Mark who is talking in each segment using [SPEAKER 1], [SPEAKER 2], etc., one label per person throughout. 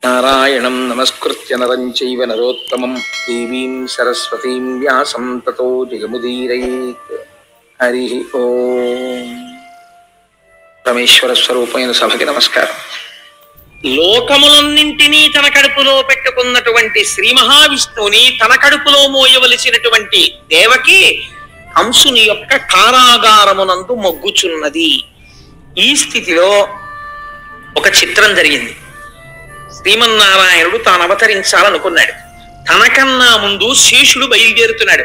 [SPEAKER 1] నారాయణం నమస్కృత్య నరం చైవ నరోత్తమం దేవీం సరస్వతీం వ్యాసం తతో జగముదీరయేత్. హరి ఓం. పరమేశ్వర స్వరూపమైన సభకి నమస్కారం. లోకములన్నింటినీ తన కడుపులో పెట్టుకున్నటువంటి శ్రీ మహావిష్ణువుని తన కడుపులో మోయవలసినటువంటి దేవకి కంసుని యొక్క కారాగారమునందు మొగ్గుచున్నది. ఈ స్థితిలో ఒక చిత్రం జరిగింది. శ్రీమన్నారాయణుడు తాను అవతరించాలనుకున్నాడు. తనకన్నా ముందు శేషుడు బయలుదేరుతున్నాడు.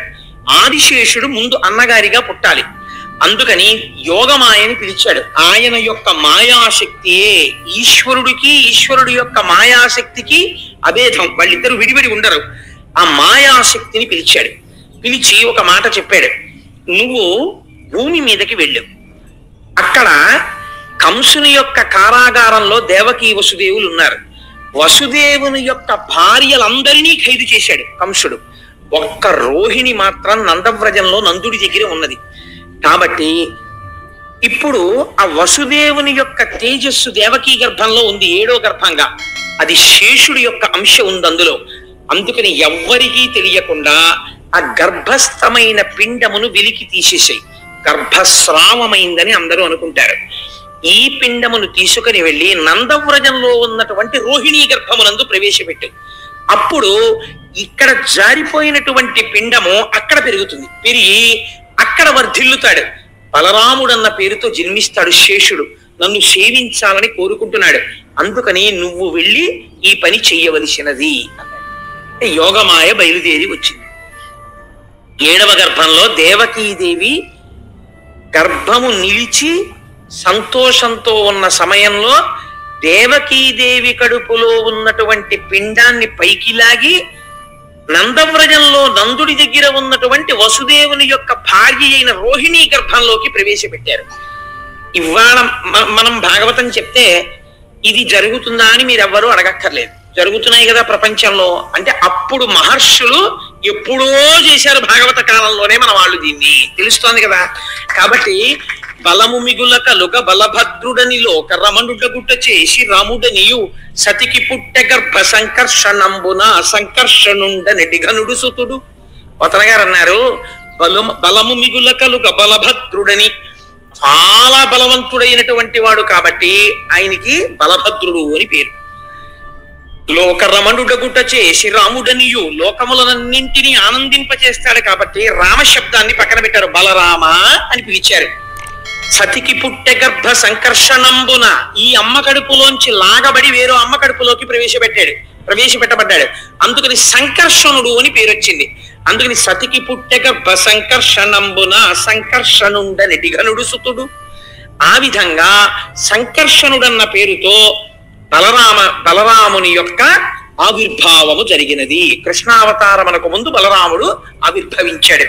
[SPEAKER 1] ఆదిశేషుడు ముందు అన్నగారిగా పుట్టాలి. అందుకని యోగమాయని పిలిచాడు. ఆయన యొక్క మాయాశక్తియే ఈశ్వరుడికి, ఈశ్వరుడి యొక్క మాయాశక్తికి అభేదం. వాళ్ళిద్దరూ విడివిడి ఉండరు. ఆ మాయాశక్తిని పిలిచాడు. పిలిచి ఒక మాట చెప్పాడు. నువ్వు భూమి మీదకి వెళ్ళు. అక్కడ కంసుని యొక్క కారాగారంలో దేవకీ వసుదేవులు ఉన్నారు. వసుదేవుని యొక్క భార్యలందరినీ ఖైదు చేశాడు కంసుడు. ఒక్క రోహిణి మాత్రం నందవ్రజంలో నందుడి దగ్గర ఉన్నది. కాబట్టి ఇప్పుడు ఆ వసుదేవుని యొక్క తేజస్సు దేవకీ గర్భంలో ఉంది, 7వ గర్భంగా. అది శేషుడి యొక్క అంశ ఉంది అందులో. అందుకని ఎవ్వరికీ తెలియకుండా ఆ గర్భస్థమైన పిండమును వెలికి తీసేసాయి. గర్భస్రావమైందని అందరూ అనుకుంటారు. ఈ పిండమును తీసుకుని వెళ్ళి నందవ్రజంలో ఉన్నటువంటి రోహిణీ గర్భమునందు ప్రవేశపెట్టు. అప్పుడు ఇక్కడ జారిపోయినటువంటి పిండము అక్కడ పెరుగుతుంది. పెరిగి అక్కడ వర్ధిల్లుతాడు. బలరాముడన్న పేరుతో జన్మిస్తాడు శేషుడు. నన్ను సేవించాలని కోరుకుంటున్నాడు. అందుకని నువ్వు వెళ్ళి ఈ పని చెయ్యవలసినది. యోగమాయ బయలుదేరి వచ్చింది. 7వ గర్భంలో దేవకీదేవి గర్భము నిలిచి సంతోషంతో ఉన్న సమయంలో దేవకీదేవి కడుపులో ఉన్నటువంటి పిండాన్ని పైకి లాగి నందవ్రజంలో నందుడి దగ్గర ఉన్నటువంటి వసుదేవుని యొక్క భార్య అయిన రోహిణీ గర్భంలోకి ప్రవేశపెట్టారు. ఇవాళ మనం భాగవతం చెప్తే ఇది జరుగుతుందా అని మీరెవ్వరూ అడగక్కర్లేదు. జరుగుతున్నాయి కదా ప్రపంచంలో. అంటే అప్పుడు మహర్షులు ఎప్పుడో చేశారు, భాగవత కాలంలోనే మన వాళ్ళు దీన్ని. తెలుస్తోంది కదా. కాబట్టి బలము మిగుల కలుగ బలభద్రుడని లోక రమణుడ గుట్ట చేసి రాముడనియు సతికి పుట్ట గర్భ సంకర్షణంబున సంకర్షణుండ నెటిఘనుడు సుతుడు. పోతన గారు అన్నారు, బలము మిగుల కలుగ బలభద్రుడని, చాలా బలవంతుడైనటువంటి వాడు కాబట్టి ఆయనకి బలభద్రుడు అని పేరు. లోక రమణుడగుట చేసి రాముడనియు, లోకములన్నింటినీ ఆనందింపచేస్తాడు కాబట్టి రామశబ్దాన్ని పక్కన పెట్టారు, బలరామ అని పిలిచారు. సతికి పుట్టె గర్భ సంకర్షణంబున, ఈ అమ్మ కడుపులోంచి లాగబడి వేరో అమ్మ కడుపులోకి ప్రవేశపెట్టబడ్డాడు. అందుకని సంకర్షణుడు అని పేరు వచ్చింది. అందుకని సతికి పుట్టె గర్భ సంకర్షణంబున సంకర్షణుండ నెటిఘనుడు సుతుడు. ఆ విధంగా సంకర్షణుడన్న పేరుతో బలరాముని యొక్క ఆవిర్భావము జరిగినది. కృష్ణావతారమునకు ముందు బలరాముడు ఆవిర్భవించాడు.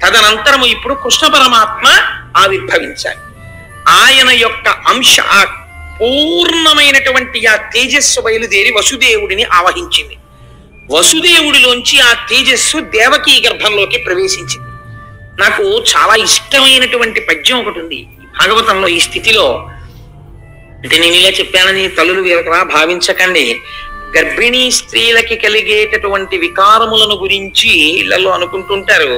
[SPEAKER 1] తదనంతరము ఇప్పుడు కృష్ణ పరమాత్మ ఆవిర్భవించాడు. ఆయన యొక్క అంశ పూర్ణమైనటువంటి ఆ తేజస్సు బయలుదేరి వసుదేవుడిని ఆవహించింది. వసుదేవుడిలోంచి ఆ తేజస్సు దేవకీ గర్భంలోకి ప్రవేశించింది. నాకు చాలా ఇష్టమైనటువంటి పద్యం ఒకటి ఉంది భాగవతంలో. ఈ స్థితిలో అంటే నేను ఇలా చెప్పానని తల్లులు వీరకరా భావించకండి. గర్భిణీ స్త్రీలకి కలిగేటటువంటి వికారములను గురించి ఇళ్లలో అనుకుంటుంటారు.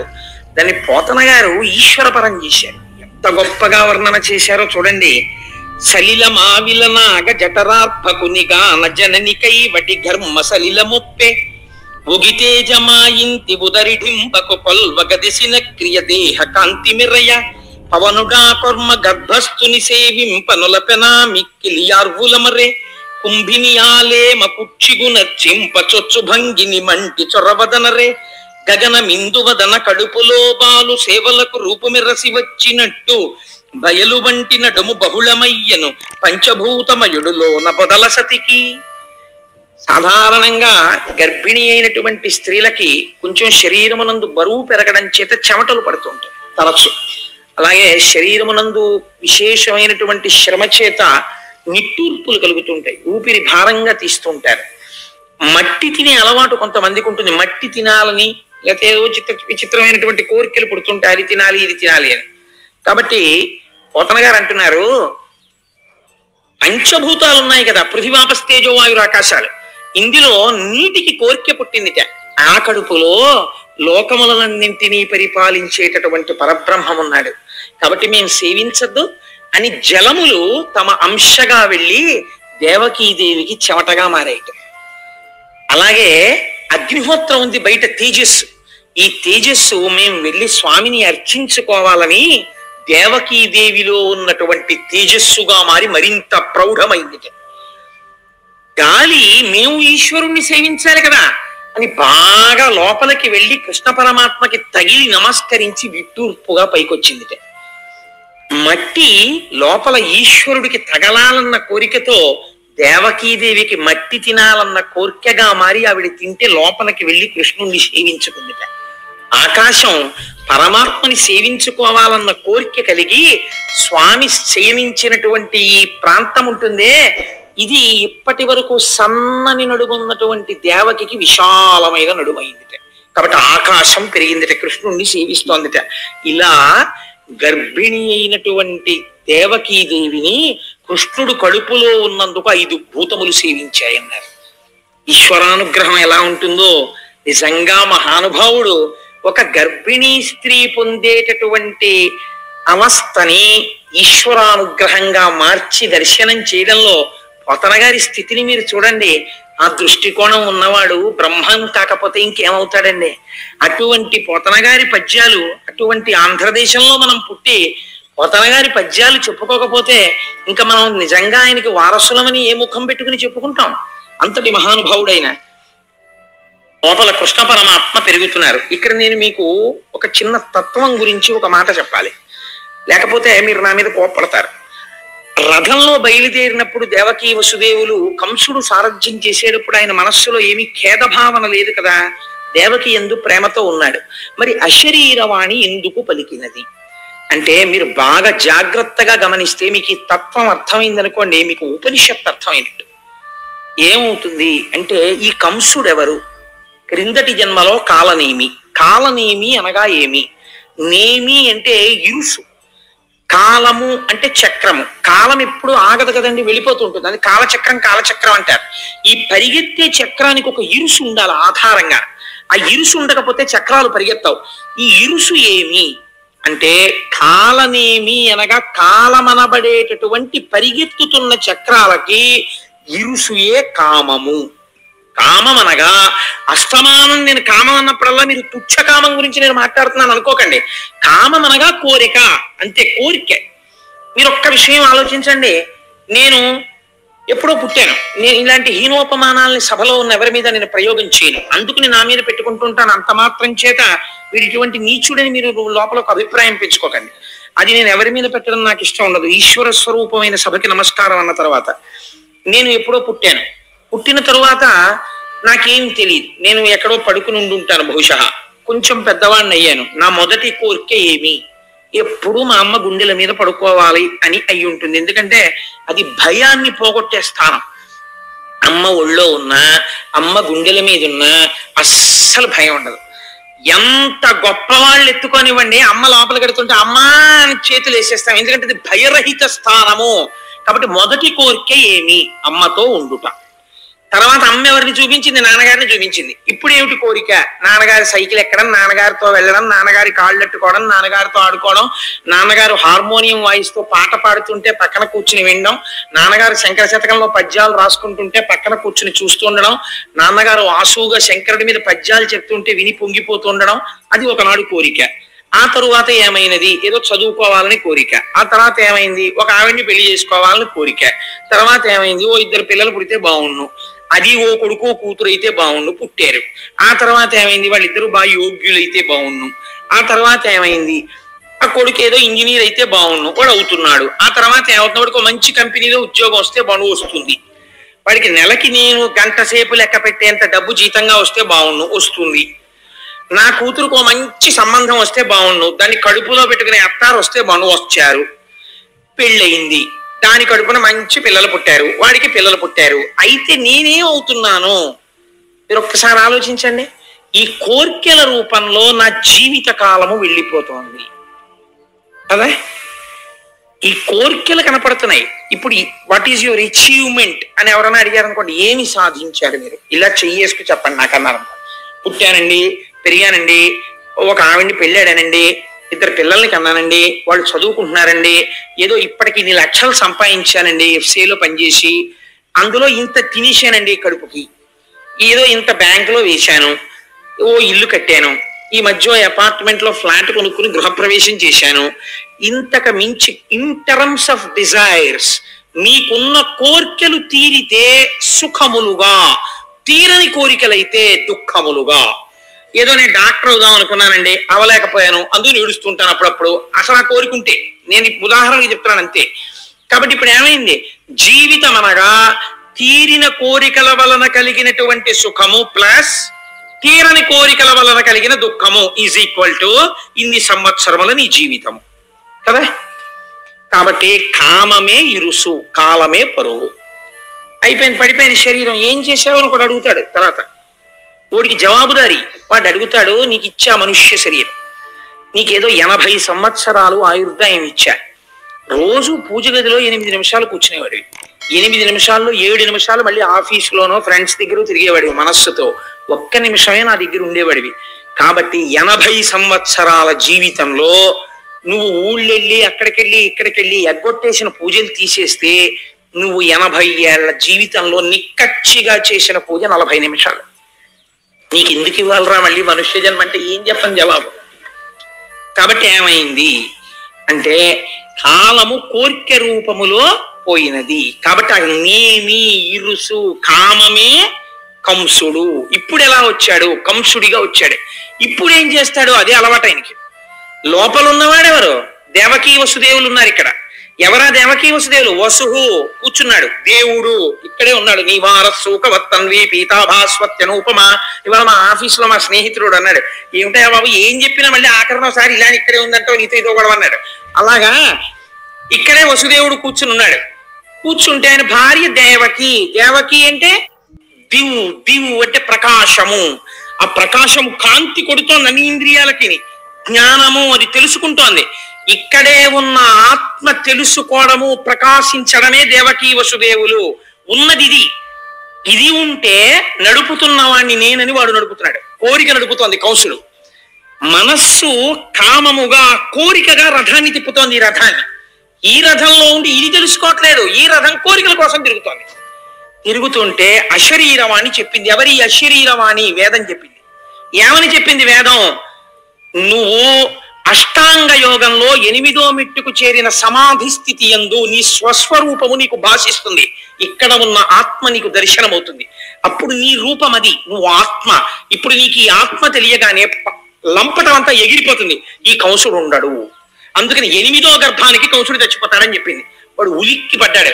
[SPEAKER 1] దాన్ని పోతన గారు ఈశ్వరపరం చేశారు. ఎంత గొప్పగా వర్ణన చేశారో చూడండి. సలిల మావిలనాగ జఠరార్భకునిగా నజననికై వటి ఘర్మ సలిల మొప్పే ఉగితేజమాయింతి ఉదరిడింపకు కొల్వగదిసిన క్రియ దేహ కాంతి మిరయ పవనుడా కొర్మ గర్భస్థుని సేవింపనులపెనా మిక్కిలియార్వులమరే కుంభినియాలేమ కుక్షిగున చింప చొచ్చు భంగిని మంటి చొరవదనరే గగన మిందువదన కడుపులో బాలు సేవలకు రూపుమిరసి వచ్చినట్టు బయలు వంటి నడుము బహుళమయ్యను పంచభూతమయుడులోన బదల సతికి. సాధారణంగా గర్భిణి అయినటువంటి స్త్రీలకి కొంచెం శరీరమునందు బరువు పెరగడం చేత చెమటలు పడుతుంటాయి తరచు. అలాగే శరీరమునందు విశేషమైనటువంటి శ్రమ చేత నిట్టూర్పులు కలుగుతుంటాయి. ఊపిరి భారంగా తీస్తుంటారు. మట్టి తినే అలవాటు కొంతమందికి ఉంటుంది. మట్టి తినాలని లేకపోతే ఏదో విచిత్రమైనటువంటి కోరికలు పుడుతుంటాయి, అది తినాలి ఇది తినాలి అని. కాబట్టి పోతన గారు అంటున్నారు, పంచభూతాలు ఉన్నాయి కదా, పృథివాపస్తేజో వాయురాకాశాలు. ఇందులో నీటికి కోరిక పుట్టిందిట. ఆ కడుపులో లోకములన్నింటినీ పరిపాలించేటటువంటి పరబ్రహ్మం ఉన్నాడు. కాబట్టి మేము సేవించద్దు అని జలములు తమ అంశగా వెళ్ళి దేవకీదేవికి చెమటగా మారాయిట. అలాగే అగ్నిహోత్రం ఉంది బయట తేజస్సు. ఈ తేజస్సు మేము వెళ్ళి స్వామిని అర్చించుకోవాలని దేవకీదేవిలో ఉన్నటువంటి తేజస్సుగా మారి మరింత ప్రౌఢమైంది. గాలి మేము ఈశ్వరుణ్ణి సేవించాలి కదా అని బాగా లోపలికి వెళ్ళి కృష్ణ పరమాత్మకి తగిలి నమస్కరించి విట్టూర్పుగా పైకొచ్చింది. మట్టి లోపల ఈశ్వరుడికి తగలాలన్న కోరికతో దేవకీదేవికి మట్టి తినాలన్న కోరికగా మారి ఆవిడ తింటే లోపలికి వెళ్ళి కృష్ణుణ్ణి సేవించుకుందిట. ఆకాశం పరమాత్మని సేవించుకోవాలన్న కోరిక కలిగి స్వామి సేవించినటువంటి ఈ ప్రాంతం ఉంటుందే, ఇది ఇప్పటి వరకు సన్నని నడుమున్నటువంటి దేవకికి విశాలమైన నడుమైందిట. కాబట్టి ఆకాశం పెరిగిందిట, కృష్ణుణ్ణి సేవిస్తోందిట. ఇలా గర్భిణి అయినటువంటి దేవకీదేవిని కృష్ణుడు కడుపులో ఉన్నందుకు 5 భూతములు సేవించాయన్నారు. ఈశ్వరానుగ్రహం ఎలా ఉంటుందో నిజంగా మహానుభావుడు ఒక గర్భిణీ స్త్రీ పొందేటటువంటి అవస్థని ఈశ్వరానుగ్రహంగా మార్చి దర్శనం చేయడంలో పోతన గారి స్థితిని మీరు చూడండి. ఆ దృష్టికోణం ఉన్నవాడు బ్రహ్మం కాకపోతే ఇంకేమవుతాడండి? అటువంటి పోతన గారి పద్యాలు, అటువంటి ఆంధ్రదేశంలో మనం పుట్టి పోతన గారి పద్యాలు చెప్పుకోకపోతే ఇంకా మనం నిజంగా ఆయనకి వారసులమని ఏ ముఖం పెట్టుకుని చెప్పుకుంటాం? అంతటి మహానుభావుడైన లోపల కృష్ణ పరమాత్మ పెరుగుతున్నారు. ఇక్కడ నేను మీకు ఒక చిన్న తత్వం గురించి ఒక మాట చెప్పాలి, లేకపోతే మీరు నా మీద కోపడతారు. రథంలో బయలుదేరినప్పుడు దేవకీ వసుదేవులు కంసుడు సారథ్యం చేసేటప్పుడు ఆయన మనస్సులో ఏమీ ఖేదభావన లేదు కదా, దేవకి ఎందు ప్రేమతో ఉన్నాడు. మరి అశరీరవాణి ఎందుకు పలికినది అంటే మీరు బాగా జాగ్రత్తగా గమనిస్తే మీకు ఈ తత్వం అర్థమైందనుకోండి, మీకు ఉపనిషత్తు అర్థమైనట్టు. ఏమవుతుంది అంటే ఈ కంసుడు ఎవరు? క్రిందటి జన్మలో కాలనేమి. కాలనేమి అనగా ఏమి? నేమి అంటే ఇరుసు, కాలము అంటే చక్రము. కాలం ఎప్పుడు ఆగదు కదండి, వెళ్ళిపోతూ ఉంటుంది. అది కాలచక్రం, కాలచక్రం అంటారు. ఈ పరిగెత్తే చక్రానికి ఒక ఇరుసు ఉండాలి ఆధారంగా. ఆ ఇరుసు ఉండకపోతే చక్రాలు పరిగెత్తావు. ఈ ఇరుసు ఏమి అంటే కాలనేమి అనగా కాలమనబడేటటువంటి పరిగెత్తుతున్న చక్రాలకి ఇరుసుయే కామము. కామం అనగా అస్తమానం నేను కామం అన్నప్పుడల్లా మీరు తుచ్చ కామం గురించి నేను మాట్లాడుతున్నాను అనుకోకండి. కామం అనగా కోరిక, అంతే, కోరిక. మీరు ఒక్క విషయం ఆలోచించండి. నేను ఎప్పుడో పుట్టాను, నేను ఇలాంటి హీనోపమానాలని సభలో ఉన్న ఎవరి మీద నేను ప్రయోగం చేయను, అందుకుని నా మీద పెట్టుకుంటుంటాను. అంత మాత్రం చేత వీడు ఇటువంటి నీచుడని మీరు లోపల ఒక అభిప్రాయం పెంచుకోకండి. అది నేను ఎవరి మీద పెట్టడం నాకు ఇష్టం ఉండదు. ఈశ్వర స్వరూపమైన సభకి నమస్కారం అన్న తర్వాత నేను ఎప్పుడో పుట్టాను. పుట్టిన తరువాత నాకేం తెలియదు, నేను ఎక్కడో పడుకుని ఉండుంటాను, బహుశా కొంచెం పెద్దవాడిని అయ్యాను. నా మొదటి కోరిక ఏమి? ఎప్పుడు మా అమ్మ గుండెల మీద పడుకోవాలి అని అయి ఉంటుంది. ఎందుకంటే అది భయాన్ని పోగొట్టే స్థానం. అమ్మ ఒళ్ళో ఉన్నా, అమ్మ గుండెల మీద ఉన్నా అస్సలు భయం ఉండదు. ఎంత గొప్ప వాళ్ళు ఎత్తుకొనివ్వండి, అమ్మ లోపల కడుతుంటే అమ్మా అని చేతులు వేసేస్తాం, ఎందుకంటే అది భయరహిత స్థానము. కాబట్టి మొదటి కోరిక ఏమి? అమ్మతో ఉండుట. తర్వాత అమ్మ ఎవరిని చూపించింది? నాన్నగారిని చూపించింది. ఇప్పుడు ఏమిటి కోరిక? నాన్నగారి సైకిల్ ఎక్కడం, నాన్నగారితో వెళ్ళడం, నాన్నగారి కాళ్ళు అట్టుకోవడం, నాన్నగారితో ఆడుకోవడం, నాన్నగారు హార్మోనియం వాయిస్తూ పాట పాడుతుంటే పక్కన కూర్చుని వినడం, నాన్నగారు శంకర శతకంలో పద్యాలు రాసుకుంటుంటే పక్కన కూర్చుని చూస్తూ ఉండడం, నాన్నగారు ఆసువుగా శంకరుడి మీద పద్యాలు చెప్తుంటే విని పొంగిపోతుండడం. అది ఒకనాడు కోరిక. ఆ తరువాత ఏమైనది? ఏదో చదువుకోవాలని కోరిక. ఆ తర్వాత ఏమైంది? ఒక ఆవిడ్ని పెళ్లి చేసుకోవాలని కోరిక. తర్వాత ఏమైంది? ఓ 2 పిల్లలు పుడితే బాగుండు, అది ఓ కొడుకు కూతురు అయితే బాగుండు, పుట్టారు. ఆ తర్వాత ఏమైంది? వాళ్ళిద్దరూ బాగా యోగ్యులైతే బాగుండు. ఆ తర్వాత ఏమైంది? ఆ కొడుకు ఏదో ఇంజనీర్ అయితే బాగుండు, వాడు అవుతున్నాడు. ఆ తర్వాత ఏమవుతుంది? వాడికి మంచి కంపెనీలో ఉద్యోగం వస్తే బాగు వస్తుంది. వాడికి నెలకి నేను గంట సేపు లెక్క పెట్టేంత డబ్బు జీతంగా వస్తే బాగుండు, వస్తుంది. నా కూతురుకు మంచి సంబంధం వస్తే బాగుండు, దాన్ని కడుపులో పెట్టుకునే అత్తారు వస్తే బాగుండు, వచ్చారు. పెళ్ళయింది, దాని కడుపున మంచి పిల్లలు పుట్టారు, వాడికి పిల్లలు పుట్టారు. అయితే నేనేం అవుతున్నాను? మీరు ఒక్కసారి ఆలోచించండి. ఈ కోర్కెల రూపంలో నా జీవిత కాలము వెళ్ళిపోతోంది కదా. ఈ కోరికలు కనపడుతున్నాయి. ఇప్పుడు వాట్ ఈజ్ యువర్ అచీవ్మెంట్ అని ఎవరైనా అడిగారు అనుకోండి, ఏమి సాధించారు మీరు, ఇలా చెయ్యేసుకు చెప్పండి నాకన్నారు. పుట్టానండి, పెరిగానండి, ఒక ఆవిడ్ని పెళ్ళాడానండి, 2 పిల్లల్ని కన్నానండి, వాళ్ళు చదువుకుంటున్నారండి, ఏదో ఇప్పటికి ఇన్ని లక్షలు సంపాదించానండి ఎఫ్సీలో పనిచేసి, అందులో ఇంత తినేశానండి కడుపుకి, ఏదో ఇంత బ్యాంకులో వేశాను, ఓ ఇల్లు కట్టాను, ఈ మధ్య అపార్ట్మెంట్ లో ఫ్లాట్ కొనుక్కుని గృహప్రవేశం చేశాను. ఇంతకు మించి ఇన్ టర్మ్స్ ఆఫ్ డిజైర్స్ మీకున్న కోరికలు తీరితే సుఖములుగా, తీరని కోరికలైతే దుఃఖములుగా. ఏదో నేను డాక్టర్ అవుదాం అనుకున్నానండి, అవలేకపోయాను, అందుకు ఏడుస్తుంటాను అప్పుడప్పుడు. అసలు ఆ కోరికుంటే నేను ఉదాహరణకి చెప్తున్నాను అంతే. కాబట్టి ఇప్పుడు ఏమైంది, జీవితం అనగా తీరిన కోరికల వలన కలిగినటువంటి సుఖము ప్లస్ తీరని కోరికల వలన కలిగిన దుఃఖము ఈజ్ ఈక్వల్ టు ఇన్ని సంవత్సరముల నీ జీవితము కదా. కాబట్టి కామమే ఇరుసు, కాలమే పరువు. అయిపోయింది, పడిపోయిన శరీరం, ఏం చేసావు అని కూడా అడుగుతాడు తర్వాత. వాడికి జవాబుదారి, వాడు అడుగుతాడు, నీకు ఇచ్చా మనుష్య శరీరం, నీకేదో 80 సంవత్సరాలు ఆయుర్దాయం ఇచ్చా, రోజు పూజ గదిలో 8 నిమిషాలు కూర్చునేవాడివి, 8 నిమిషాల్లో 7 నిమిషాలు మళ్ళీ ఆఫీసులోనో ఫ్రెండ్స్ దగ్గర తిరిగేవాడివి మనస్సుతో, 1 నిమిషమే నా దగ్గర ఉండేవాడివి. కాబట్టి 80 సంవత్సరాల జీవితంలో నువ్వు ఊళ్ళెళ్ళి అక్కడికెళ్ళి ఇక్కడికెళ్ళి ఎగ్గొట్టేసిన పూజలు తీసేస్తే నువ్వు 80 ఏళ్ల జీవితంలో నిక్కచ్చిగా చేసిన పూజ 40 నిమిషాలు. నీకు ఎందుకు ఇవ్వాలరా మళ్ళీ మనుష్య జన్మ అంటే ఏం చెప్పని జవాబు. కాబట్టి ఏమైంది అంటే కాలము కోరిక రూపములో పోయినది. కాబట్టి ఆ నేమి ఇరుసు కామమే కంసుడు. ఇప్పుడు ఎలా వచ్చాడు, కంసుడిగా వచ్చాడు. ఇప్పుడు ఏం చేస్తాడు, అదే అలవాటు ఆయనకి. లోపల ఉన్నవాడెవరు, దేవకీ వసుదేవులు ఉన్నారు ఇక్కడ. ఎవరా దేవకీ వసుదేవులు? వసుహు కూర్చున్నాడు, దేవుడు ఇక్కడే ఉన్నాడు. నీవార సూకవత్తన్వి పీతాభాస్వత్యనూపమ. ఇవాళ మా ఆఫీసులో మా స్నేహితుడు అన్నాడు, ఏమిటా బాబు ఏం చెప్పినా మళ్ళీ ఆఖరణ ఒకసారి ఇలా ఇక్కడే ఉందంటో నీతో ఇదో కూడా అన్నాడు. అలాగా ఇక్కడే వసుదేవుడు కూర్చుని ఉన్నాడు. కూర్చుంటే ఆయన భార్య దేవకి. దేవకి అంటే దివు, దివు అంటే ప్రకాశము. ఆ ప్రకాశము కాంతి కొడుతోంది అన్ని ఇంద్రియాలకి, జ్ఞానము అది తెలుసుకుంటోంది. ఇక్కడే ఉన్న ఆత్మ తెలుసుకోవడము ప్రకాశించడమే దేవకీ వసుదేవులు ఉన్నది. ఇది ఇది ఉంటే నడుపుతున్న వాడిని నేనని వాడు నడుపుతున్నాడు. కోరిక నడుపుతోంది కంసుడు. మనస్సు కామముగా కోరికగా రథాన్ని తిప్పుతోంది. ఈ రథాన్ని, ఈ రథంలో ఉండి ఇది తెలుసుకోవట్లేదు, ఈ రథం కోరికల కోసం తిరుగుతోంది. తిరుగుతుంటే అశరీరవాణి చెప్పింది. ఎవరి అశరీరవాణి? వేదం చెప్పింది. ఏమని చెప్పింది వేదం? నువ్వు అష్టాంగ యోగంలో 8వ మెట్టుకు చేరిన సమాధి స్థితి యందు నీ స్వస్వరూపము నీకు భాషిస్తుంది. ఇక్కడ ఉన్న ఆత్మ నీకు దర్శనమవుతుంది. అప్పుడు నీ రూపం అది, నువ్వు ఆత్మ. ఇప్పుడు నీకు ఈ ఆత్మ తెలియగానే లంపటం అంతా ఎగిరిపోతుంది. ఈ కంసుడు ఉండడు. అందుకని 8వ గర్భానికి కంసుడు చచ్చిపోతాడని చెప్పింది. వాడు ఉలిక్కి పడ్డాడు.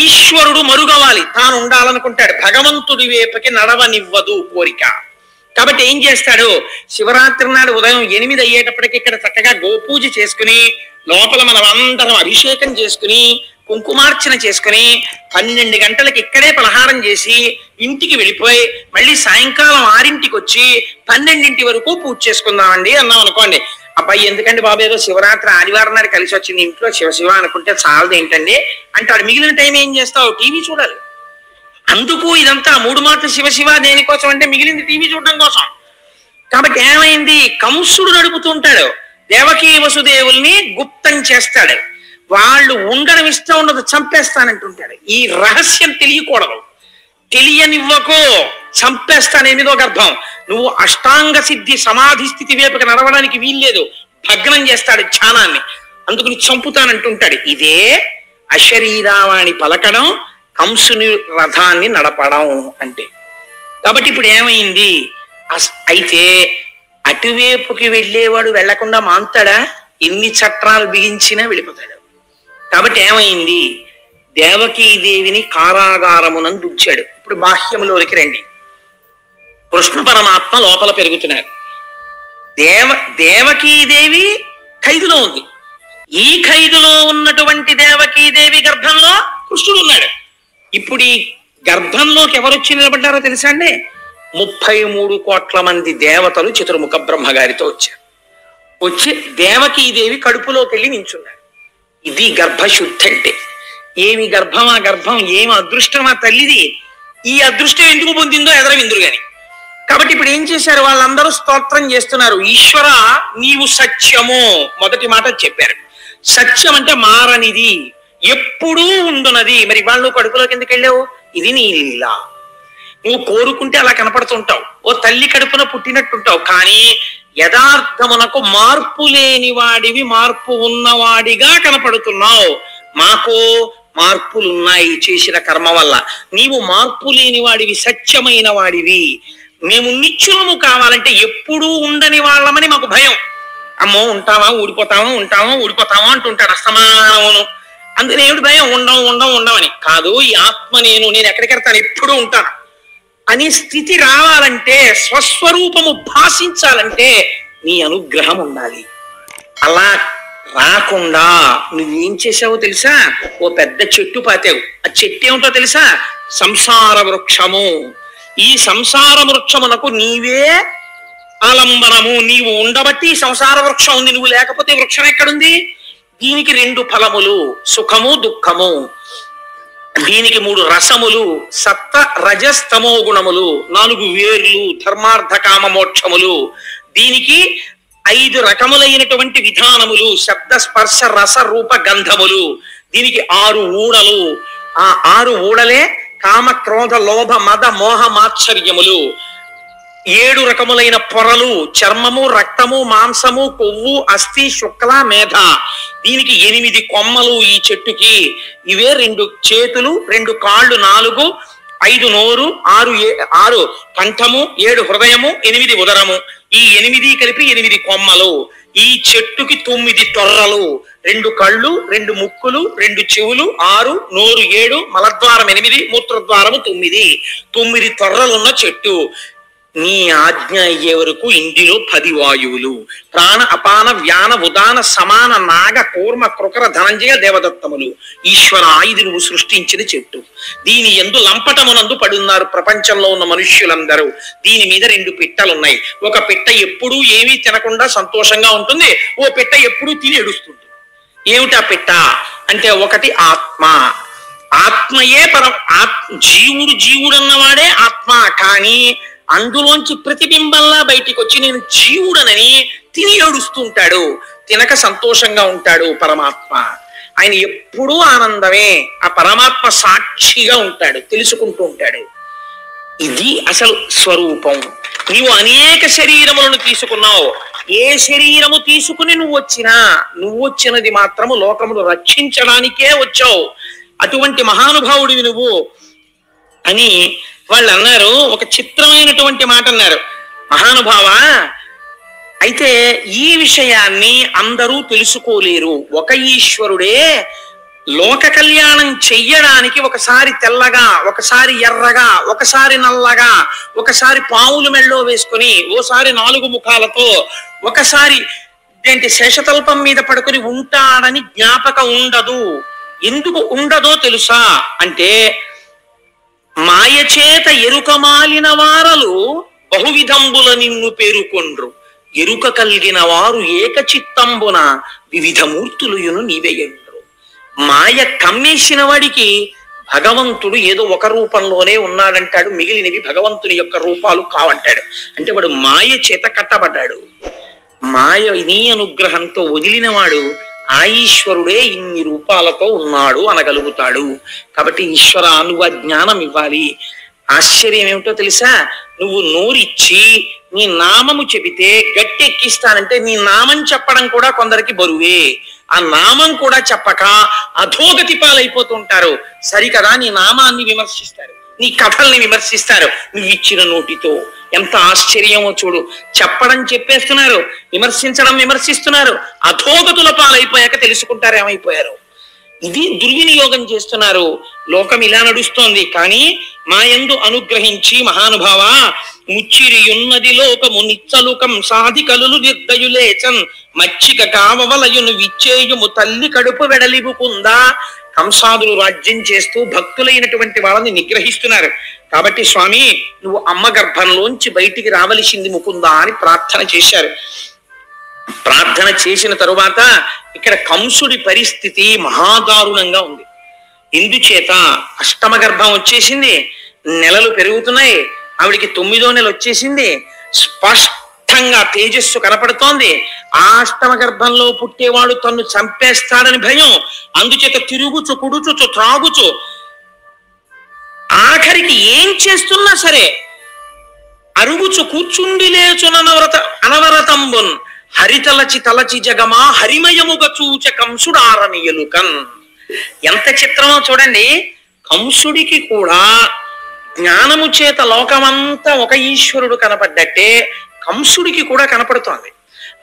[SPEAKER 1] ఈశ్వరుడు మరుగవాలి, తాను ఉండాలనుకుంటాడు. భగవంతుడి వైపుకి నడవనివ్వదు కోరిక. కాబట్టి ఏం చేస్తాడు, శివరాత్రి నాడు ఉదయం 8 అయ్యేటప్పటికి ఇక్కడ చక్కగా గోపూజ చేసుకుని, లోపల మనం అందరం అభిషేకం చేసుకుని, కుంకుమార్చన చేసుకుని, 12 గంటలకి ఇక్కడే పలహారం చేసి ఇంటికి వెళ్ళిపోయి మళ్ళీ సాయంకాలం 6ంటికి వచ్చి 12 వరకు పూజ చేసుకుందామండి అన్నాం అనుకోండి. అబ్బాయి ఎందుకంటే బాబు ఏదో శివరాత్రి ఆదివారం నాడు కలిసి వచ్చింది, ఇంట్లో శివ అనుకుంటే చాలదు ఏంటండి అంటాడు. మిగిలిన టైం ఏం చేస్తావు? టీవీ చూడాలి. అందుకు ఇదంతా 3 మాటలు శివ దేనికోసం అంటే మిగిలింది టీవీ చూడడం కోసం. కాబట్టి ఏమైంది, కంసుడు నడుపుతుంటాడు. దేవకీ వసుదేవుల్ని గుప్తం చేస్తాడు. వాళ్ళు ఉండడం ఇష్టం ఉండదు, చంపేస్తానంటుంటాడు. ఈ రహస్యం తెలియకూడదు, తెలియనివ్వకో, చంపేస్తాను 8వ గర్భం. నువ్వు అష్టాంగ సిద్ధి సమాధి స్థితి వైపుకి నడవడానికి వీల్లేదు, భగ్నం చేస్తాడు ధ్యానాన్ని. అందుకని చంపుతానంటుంటాడు. ఇదే అశరీరావాణి పలకడం, కంసుని రథాన్ని నడపడం అంటే. కాబట్టి ఇప్పుడు ఏమైంది, అయితే అటువైపుకి వెళ్ళేవాడు వెళ్లకుండా మాంతాడా? ఎన్ని చట్టాలు బిగించినా వెళ్ళిపోతాడు. కాబట్టి ఏమైంది, దేవకీదేవిని కారాగారమునందు ఉంచాడు. ఇప్పుడు బాహ్యములోకి రండి. కృష్ణ పరమాత్మ లోపల పెరుగుతున్నాడు. దేవకీదేవి ఖైదులో ఉంది. ఈ ఖైదులో ఉన్నటువంటి దేవకీదేవి గర్భంలో కృష్ణుడు ఉన్నాడు. ఇప్పుడు ఈ గర్భంలోకి ఎవరు వచ్చి నిలబడ్డారో తెలుసా అండి? 33 కోట్ల మంది దేవతలు చతుర్ముఖ బ్రహ్మగారితో వచ్చారు. వచ్చి దేవకీదేవి కడుపులోకి వెళ్ళి నించున్నారు. ఇది గర్భశుద్ధి అంటే. ఏమి గర్భం ఆ గర్భం, ఏమి అదృష్టం ఆ తల్లిది. ఈ అదృష్టం ఎందుకు పొందిందో ఎదరవిందురు గాని. కాబట్టి ఇప్పుడు ఏం చేశారు, వాళ్ళందరూ స్తోత్రం చేస్తున్నారు. ఈశ్వర నీవు సత్యము, మొదటి మాట చెప్పారు. సత్యం అంటే మారనిది, ఎప్పుడూ ఉండునది. మరి వాళ్ళు కడుపులోకి ఎందుకు వెళ్ళావు? ఇది నీ లీల. నువ్వు కోరుకుంటే అలా కనపడుతుంటావు, ఓ తల్లి కడుపున పుట్టినట్టుంటావు. కానీ యథార్థమునకు మార్పు లేని వాడివి, మార్పు ఉన్నవాడిగా కనపడుతున్నావు. మాకు మార్పులున్నాయి చేసిన కర్మ వల్ల. నీవు మార్పు లేని వాడివి, సత్యమైన వాడివి. మేము నిత్యులము కావాలంటే ఎప్పుడూ ఉండని వాళ్ళమని మాకు భయం. అమ్మో ఉంటావా ఊడిపోతావా, ఉంటావా ఊడిపోతావా అంటుంటాడు అస్తమానమును. అందుకని ఏమిటి భయం? ఉండవని కాదు, ఈ ఆత్మ నేను ఎక్కడికెడతాను, ఎప్పుడూ ఉంటాను అనే స్థితి రావాలంటే, స్వస్వరూపము భాషించాలంటే నీ అనుగ్రహం ఉండాలి. అలా రాకుండా నువ్వేం చేసావో తెలుసా? ఓ పెద్ద చెట్టు పాతావు. ఆ చెట్టు ఏమిటో తెలుసా? సంసార వృక్షము. ఈ సంసార వృక్షమునకు నీవే ఆలంబనము. నీవు ఉండబట్టి సంసార వృక్షం ఉంది, నువ్వు లేకపోతే వృక్షం ఎక్కడుంది? దీనికి 2 ఫలములు, సుఖము దుఃఖము. దీనికి 3 రసములు, సత్త రజస్తమో గుణములు. 4 వేర్లు, ధర్మార్థ కామ మోక్షములు. దీనికి 5 రకములైనటువంటి విధానములు, శబ్ద స్పర్శ రస రూప గంధములు. దీనికి 6 ఊడలు. ఆ 6 ఊడలే కామ క్రోధ లోభ మద మోహ మాత్సర్యములు. 7 రకములైన పొరలు, చర్మము, రక్తము, మాంసము, కొవ్వు, అస్థి, శుక్ల, మేధ. దీనికి 8 కొమ్మలు ఈ చెట్టుకి. ఇవే 2 చేతులు, 2 కాళ్ళు, 4, 5 నోరు, 6 కంఠము, 7 హృదయము, 8 ఉదరము. ఈ 8 కలిపి 8 కొమ్మలు. ఈ చెట్టుకి 9 తొర్రలు, 2 కళ్ళు, 2 ముక్కులు, 2 చెవులు, 6 నోరు, 7 మలద్వారం 8 మూత్రద్వారము 9 తొర్రలున్న చెట్టు. నీ ఆజ్ఞ అయ్యే వరకు ఇందులో 10 వాయువులు, ప్రాణ అపాన వ్యాన ఉదాన సమాన నాగ కూర్మ కృకర ధనంజయ దేవదత్తములు. ఈశ్వర ఇది నువ్వు సృష్టించిన చెట్టు. దీని యందు లంపటమునందు పడున్నారు ప్రపంచంలో ఉన్న మనుష్యులందరూ. దీని మీద 2 పిట్టలున్నాయి. ఒక పిట్ట ఎప్పుడూ ఏమీ తినకుండా సంతోషంగా ఉంటుంది, ఓ పిట్ట ఎప్పుడూ తిని ఏడుస్తుంది. ఏమిటా పిట్ట అంటే, ఒకటి ఆత్మ. ఆత్మయే జీవుడు అన్నవాడే ఆత్మ. కానీ అందులోంచి ప్రతిబింబంలా బయటికి వచ్చి నేను జీవుడనని తిని ఏడుస్తూ ఉంటాడు, తినక సంతోషంగా ఉంటాడు పరమాత్మ. ఆయన ఎప్పుడూ ఆనందమే. ఆ పరమాత్మ సాక్షిగా ఉంటాడు, తెలుసుకుంటూ ఉంటాడు. ఇది అసలు స్వరూపం. నీవు అనేక శరీరములను తీసుకున్నావు. ఏ శరీరము తీసుకుని నువ్వు వచ్చినది మాత్రము లోకమును రక్షించడానికే వచ్చావు. అటువంటి మహానుభావుడివి నువ్వు అని వాళ్ళు అన్నారు. ఒక చిత్రమైనటువంటి మాట అన్నారు. మహానుభావ, అయితే ఈ విషయాన్ని అందరూ తెలుసుకోలేరు. ఒక ఈశ్వరుడే లోక కళ్యాణం చెయ్యడానికి ఒకసారి తెల్లగా, ఒకసారి ఎర్రగా, ఒకసారి నల్లగా, ఒకసారి పావులు మెళ్ళో వేసుకుని, ఓసారి 4 ముఖాలతో, ఒకసారి శేషతల్పం మీద పడుకుని ఉంటాడని జ్ఞాపకం ఉండదు. ఎందుకు ఉండదో తెలుసా అంటే, మాయచేత ఎరుకమాలిన వారలు బహువిధంబుల నిన్ను పేరుకొండ్రు. ఎరుక కలిగిన వారు ఏకచిత్తంబున వివిధ మూర్తులుయును నీవేయండ్రు. మాయ కమ్మేసిన వాడికి భగవంతుడు ఏదో ఒక రూపంలోనే ఉన్నాడంటాడు, మిగిలినవి భగవంతుని యొక్క రూపాలు కావంటాడు. అంటే వాడు మాయ చేత కట్టబడ్డాడు. మాయ నీ అనుగ్రహంతో వదిలినవాడు ఆ ఈశ్వరుడే ఇన్ని రూపాలతో ఉన్నాడు అనగలుగుతాడు. కాబట్టి ఈశ్వర నువ్వు ఆ జ్ఞానం ఇవ్వాలి. ఆశ్చర్యం ఏమిటో తెలుసా? నువ్వు నోరిచ్చి నీ నామము చెబితే గట్టెక్కిస్తానంటే, నీ నామం చెప్పడం కూడా కొందరికి బరువే. ఆ నామం కూడా చెప్పక అధోగతి పాలైపోతుంటారు. సరికదా నీ నామాన్ని విమర్శిస్తారు, నీ కథల్ని విమర్శిస్తారు. నువ్వు ఇచ్చిన నోటితో ఎంత ఆశ్చర్యమో చూడు. చెప్పడం చెప్పేస్తున్నారు, విమర్శిస్తున్నారు. అధోగతుల పాలైపోయాక తెలుసుకుంటారు ఏమైపోయారు. ఇది దుర్వినియోగం చేస్తున్నారు. లోకం ఇలా నడుస్తోంది. కానీ మాయందు అనుగ్రహించి మహానుభావ, ముచ్చిరియున్నది లోకము నిచ్చలుకం సాధికలు నిర్దయులేచన్ మచ్చిక కావవలయును విచ్చేయుము తల్లి కడుపు వెడలిపుకుందా. కంసాదులు రాజ్యం చేస్తూ భక్తులైనటువంటి వాళ్ళని నిగ్రహిస్తున్నారు. కాబట్టి స్వామి నువ్వు అమ్మ గర్భంలోంచి బయటికి రావలసింది ముకుందా అని ప్రార్థన చేశారు. ప్రార్థన చేసిన తరువాత ఇక్కడ కంసుడి పరిస్థితి మహాదారుణంగా ఉంది. ఇందుచేత అష్టమ గర్భం వచ్చేసింది, నెలలు పెరుగుతున్నాయి, ఆవిడికి 9వ నెల వచ్చేసింది, స్పష్టంగా తేజస్సు కనపడుతోంది. ఆ అష్టమ గర్భంలో పుట్టేవాడు తన్ను చంపేస్తాడని భయం. అందుచేత తిరుగుచు కుడుచుచు త్రాగుచు ఆఖరికి ఏం చేస్తున్నా సరే అరుగుచు కూర్చుండి లేచునవరత అనవరతంబున్ హరితలచి తలచి జగమా హరిమయముగ చూచ కంసుడారనియలుకన్. ఎంత చిత్రమో చూడండి. కంసుడికి కూడా జ్ఞానము చేత లోకమంతా ఒక ఈశ్వరుడు కనపడ్డట్టే కంసుడికి కూడా కనపడుతోంది.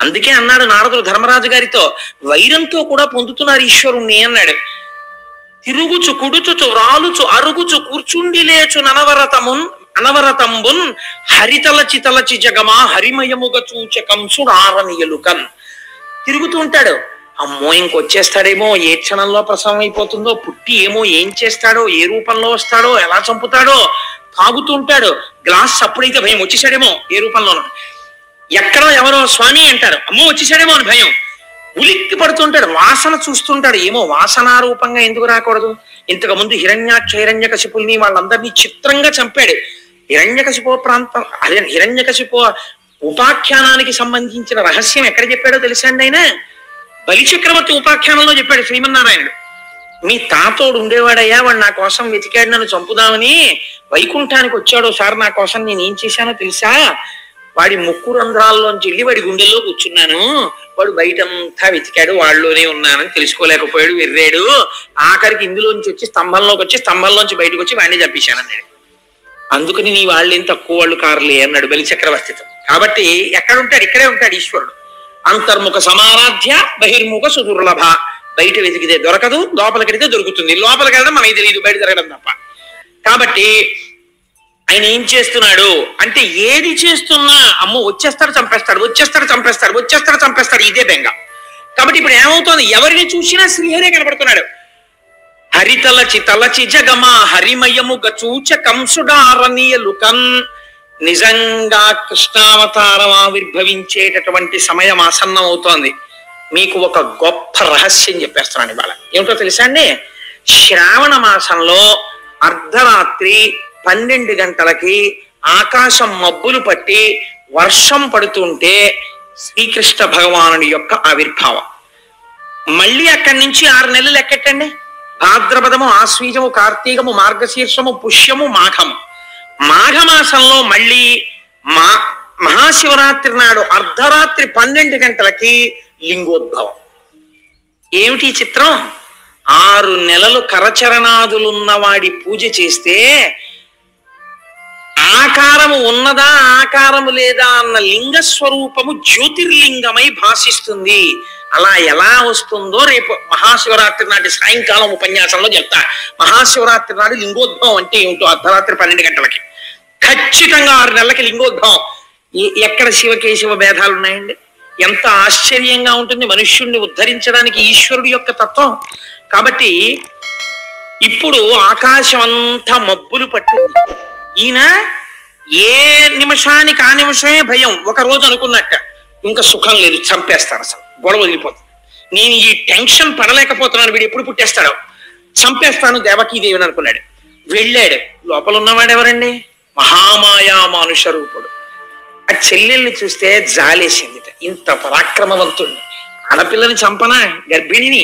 [SPEAKER 1] అందుకే అన్నాడు నారదుడు ధర్మరాజు గారితో, వైరంతో కూడా పొందుతున్నారు ఈశ్వరుణ్ణి అన్నాడు. తిరుగుచు కుడుచుచు వ్రాలుచు అరుగుచు కూర్చుండి లేచు అనవరతంబున్ హరితలచి తలచి జగమా హరిమయముగ చూచ కంసుడారనియలుకన్. తిరుగుతూ ఉంటాడు. అమ్మో ఇంకొచ్చేస్తాడేమో, ఏ క్షణంలో ప్రసవం అయిపోతుందో, పుట్టి ఏమో ఏం చేస్తాడో, ఏ రూపంలో వస్తాడో, ఎలా చంపుతాడో తాగుతూ ఉంటాడు. గ్లాస్ అప్పుడైతే భయం, వచ్చేసాడేమో ఏ రూపంలోనో. ఎక్కడో ఎవరో స్వామి అంటారు, అమ్మో వచ్చేసాడేమో అని భయం. ఉలిక్కి పడుతుంటాడు, వాసన చూస్తుంటాడు, ఏమో వాసనారూపంగా ఎందుకు రాకూడదు. ఇంతకు ముందు హిరణ్యకశిపుల్ని వాళ్ళందరినీ చిత్రంగా చంపాడు. హిరణ్యకశిపు ప్రాంతం, హిరణ్యకశిపు ఉపాఖ్యానానికి సంబంధించిన రహస్యం ఎక్కడ చెప్పాడో తెలుసా అండి? ఆయన బలిచక్రవర్తి ఉపాఖ్యానంలో చెప్పాడు శ్రీమన్నారాయణుడు. మీ తాతోడు ఉండేవాడయ్యా, వాడు నా కోసం వెతికాడు, నన్ను చంపుదామని వైకుంఠానికి వచ్చాడు సార్, నా కోసం నేను ఏం చేశానో తెలుసా? వాడి ముక్కు రంధ్రాల్లోంచి వెళ్ళి వాడి గుండెల్లో కూర్చున్నాను, వాడు బయటంతా వెతికాడు, వాళ్ళలోనే ఉన్నానని తెలుసుకోలేకపోయాడు, వెర్రాడు, ఆఖరికి ఇందులోంచి వచ్చి స్తంభంలోకి వచ్చి స్తంభంలోంచి బయటకు వచ్చి వాడిని చంపేశాను అన్నాడు. అందుకని నీ వాళ్ళేం తక్కువ వాళ్ళు కారులే అన్నాడు బలిచక్రవర్తితో. కాబట్టి ఎక్కడుంటాడు? ఇక్కడే ఉంటాడు ఈశ్వరుడు. అంతర్ముఖ సమారాధ్య బహిర్ముఖ సుదుర్లభ. బయట వెతికితే దొరకదు, లోపలికెడితే దొరుకుతుంది. లోపలికి వెళ్ళడం మనకి తెలియదు, బయట జరగడం తప్ప. కాబట్టి ఆయన ఏం చేస్తున్నాడు అంటే, ఏది చేస్తున్నా అమ్మో వచ్చేస్తాడు చంపేస్తాడు, వచ్చేస్తాడు చంపేస్తాడు, వచ్చేస్తాడు చంపేస్తాడు, ఇదే బెంగ. కాబట్టి ఇప్పుడు ఏమవుతోంది? ఎవరిని చూసినా శ్రీహరే కనపడుతున్నాడు. హరితలచి తలచి జగమా హరిమయముగ చూచ కంసుడారనియలుకన్. నిజంగా కృష్ణావతారం ఆవిర్భవించేటటువంటి సమయం ఆసన్నం అవుతోంది. మీకు ఒక గొప్ప రహస్యం చెప్పేస్తున్నాను ఇవాళ. ఏమిటో తెలుసా అండి? శ్రావణ మాసంలో అర్ధరాత్రి 12 గంటలకి ఆకాశం మబ్బులు పట్టి వర్షం పడుతుంటే శ్రీకృష్ణ భగవానుడి యొక్క ఆవిర్భావం. మళ్ళీ అక్కడి నుంచి 6 నెలలు లెక్కెట్టండి. భాద్రపదము, ఆశ్వీజము, కార్తీకము, మార్గశీర్షము, పుష్యము, మాఘము. మాఘమాసంలో మళ్ళీ మహాశివరాత్రి నాడు అర్ధరాత్రి 12 గంటలకి లింగోద్భవం. ఏమిటి చిత్రం? 6 నెలలు కరచరణాదులున్న వాడి పూజ చేస్తే ఆకారము ఉన్నదా ఆకారము లేదా అన్న లింగ స్వరూపము జ్యోతిర్లింగమై భాషిస్తుంది. అలా ఎలా వస్తుందో రేపు మహాశివరాత్రి నాటి సాయంకాలం ఉపన్యాసంలో చెప్తా. మహాశివరాత్రి నాడు లింగోద్భవం అంటే ఏమిటో అర్ధరాత్రి 12 గంటలకి ఖచ్చితంగా 6 నెలలకి లింగోద్భవం. ఎక్కడ శివకేశవ భేదాలు ఉన్నాయండి? ఎంత ఆశ్చర్యంగా ఉంటుంది మనుష్యుణ్ణి ఉద్ధరించడానికి ఈశ్వరుడి యొక్క తత్వం. కాబట్టి ఇప్పుడు ఆకాశం అంతా మబ్బులు పట్టింది. ఈయన ఏ నిమిషానికి ఆ నిమిషమే భయం. ఒక రోజు అనుకున్నట్ట ఇంకా సుఖం లేదు, చంపేస్తాను, అసలు గొడవ వదిలిపోతుంది, నేను ఈ టెన్షన్ పడలేకపోతున్నాను, వీడు ఎప్పుడు పుట్టేస్తాడో, చంపేస్తాను దేవకీదేవిని అనుకున్నాడు. వెళ్ళాడు. లోపల ఉన్నవాడు ఎవరండి? మహామాయా మానుష రూపుడు. ఆ చెల్లెల్ని చూస్తే జాలేసింది. ఇంత పరాక్రమవంతుడిని, ఆడపిల్లని చంపనా, గర్భిణిని,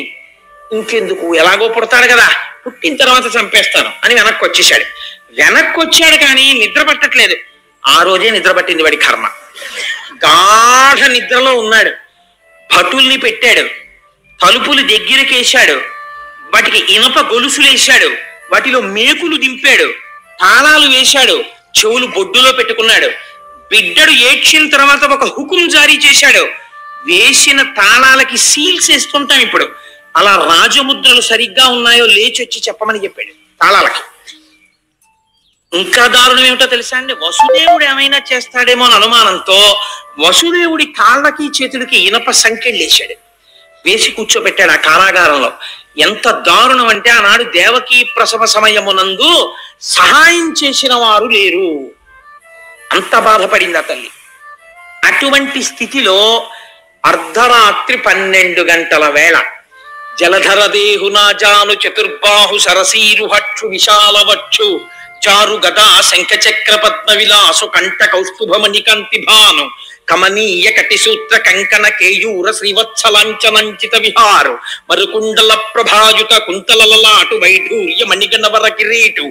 [SPEAKER 1] ఇంకెందుకు, ఎలాగో పుడతాడు కదా, పుట్టిన తర్వాత చంపేస్తాను అని వెనక్కి వచ్చేసాడు. వెనక్కి వచ్చాడు కానీ నిద్ర పట్టట్లేదు. ఆ రోజే నిద్ర పట్టింది వాడి కర్మ. గాఢ నిద్రలో ఉన్నాడు. భటుల్ని పెట్టాడు, తలుపులు దగ్గరకేశాడు, వాటికి ఇనప గొలుసులు వేశాడు, వాటిలో మేకులు దింపాడు, తాళాలు వేశాడు, చెవులు బొడ్డులో పెట్టుకున్నాడు. బిడ్డడు ఏడ్చిన తర్వాత ఒక హుకుం జారీ చేశాడు. వేసిన తాళాలకి సీల్స్ వేస్తుంటాం ఇప్పుడు, అలా రాజముద్రలు సరిగ్గా ఉన్నాయో లేచి వచ్చి చెప్పమని చెప్పాడు తాళాలకి. ఇంకా దారుణం ఏమిటో తెలుసా అండి? వసుదేవుడు ఏమైనా చేస్తాడేమో అని అనుమానంతో వసుదేవుడి కాళ్ళకి చేతులకి ఇనప సంకెళ్ళు వేశాడు, వేసి కూర్చోబెట్టాడు ఆ కారాగారంలో. ఎంత దారుణం అంటే, ఆనాడు దేవకీ ప్రసవ సమయమునందు సహాయం చేసిన వారు లేరు, అంత బాధపడింది ఆ తల్లి. అటువంటి స్థితిలో అర్ధరాత్రి 12 గంటల వేళ జలధర దేహునాజాను చతుర్బాహు సరసీరుహక్షు విశాలవక్షు చారు గదా శంఖచక్ర పద్మ విలాసు కంఠ కౌస్తుభమణి కంతి భాను కమనీయ కటిసూత్ర కంకణ కేయూర శ్రీవత్సలాంచనంచిత విహారు మరుకుండల ప్రభాయుత కుంతలలాటు వైఢూర్య మణిగణవర కిరీటు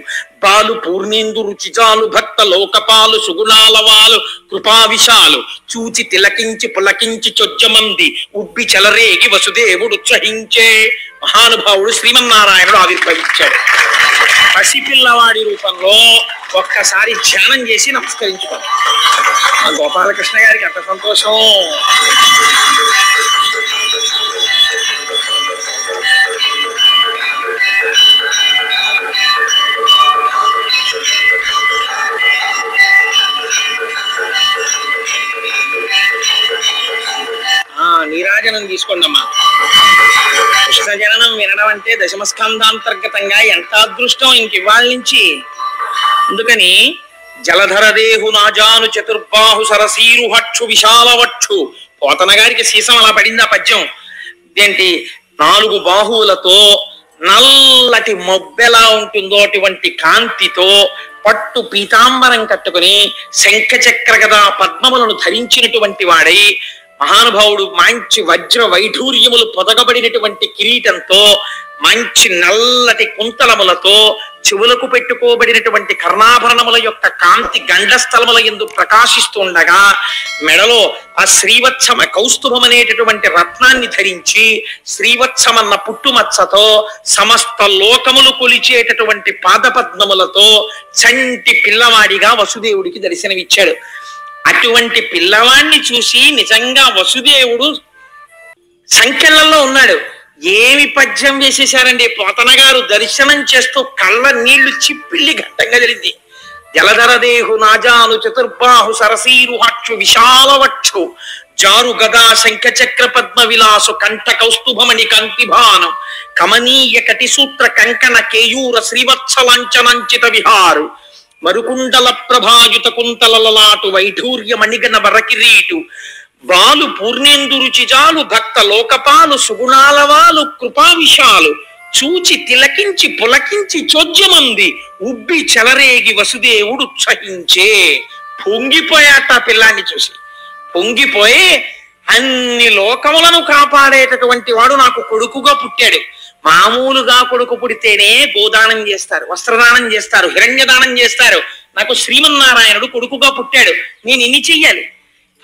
[SPEAKER 1] బాలు పూర్ణేందు రుచిజాలు భక్త లోకపాలు సుగుణాలవాలు కృపావిశాలు చూచి తిలకించి పులకించి చొజ్జమంది ఉబ్బి చెలరేగి వసుదేవుడు ఉత్సహించే మహానుభావుడు శ్రీమన్నారాయణుడు ఆవిర్భవించాడు. పసిపిల్లవాడి రూపంలో ఒక్కసారి ధ్యానం చేసి నమస్కరించుకోండి. గోపాలకృష్ణ గారికి అంత సంతోషం. నీరాజనం తీసుకోండి అమ్మా. కృష్ణ జననం వినడం అంటే దశమస్కంధాంతర్గతంగా ఎంత అదృష్టం ఇంక ఇవాళ నుంచి. అందుకని జలధర దేహు నాజాను చతుర్బాహు సరసీరుహక్షు విశాలవక్షు. పోతన గారికి సీసం అలా పడింది ఆ పద్యం. ఏంటి 4 బాహువులతో నల్లటి మొబ్బెలా ఉంటుందో అటువంటి కాంతితో పట్టు పీతాంబరం కట్టుకుని శంఖచక్ర గదా పద్మములను ధరించినటువంటి వాడై మహానుభావుడు మంచి వజ్ర వైఢూర్యములు పొదగబడినటువంటి కిరీటంతో మంచి నల్లటి కుంతలములతో చెవులకు పెట్టుకోబడినటువంటి కర్ణాభరణముల యొక్క కాంతి గండస్థలముల యందు ప్రకాశిస్తుండగా మెడలో ఆ శ్రీవత్సమ కౌస్తుభం అనేటటువంటి రత్నాన్ని ధరించి శ్రీవత్సమన్న పుట్టుమచ్చతో సమస్త లోకములు కొలిచేటటువంటి పాదపద్మములతో చంటి పిల్లవాడిగా వసుదేవుడికి దర్శనమిచ్చాడు. అటువంటి పిల్లవాడిని చూసి నిజంగా వసుదేవుడు సంకెళ్లలో ఉన్నాడు. ఏమి పద్యం వేసేశారండి పోతన గారు. దర్శనం చేస్తూ కళ్ళ నీళ్లు చిప్పిల్లి ఘట్టంగా జరిగింది. జలధర దేహు నాజాను చతుర్బాహు సరసీరుహక్షు విశాలవక్షు జారు గదా శంఖచక్ర పద్మ విలాసు కంఠ కౌస్తుభమణి కంతిభాను కమనీయ కటిసూత్ర కంకణ కేయూర శ్రీవత్సలాంచనంచిత విహారు మరుకుండల ప్రభాయుత కుంతలలాటు వైఢూర్య మణిగణ వరకిరీటు బాలు పూర్ణేందు రుచిజాలు భక్త లోకపాలు సుగుణాలవాలు కృపావిశాలు చూచి తిలకించి పులకించి చోద్యమంది ఉబ్బి చెలరేగి వసుదేవుడు ఉత్సహించే. పొంగిపోయాట పిల్లాన్ని చూసి. పొంగిపోయి అన్ని లోకములను కాపాడేటటువంటి వాడు నాకు కొడుకుగా పుట్టాడు. మామూలుగా కొడుకు పుడితేనే గోదానం చేస్తారు, వస్త్రదానం చేస్తారు, హిరణ్యదానం చేస్తారు. నాకు శ్రీమన్నారాయణుడు కొడుకుగా పుట్టాడు, నేను ఇన్ని చెయ్యాలి.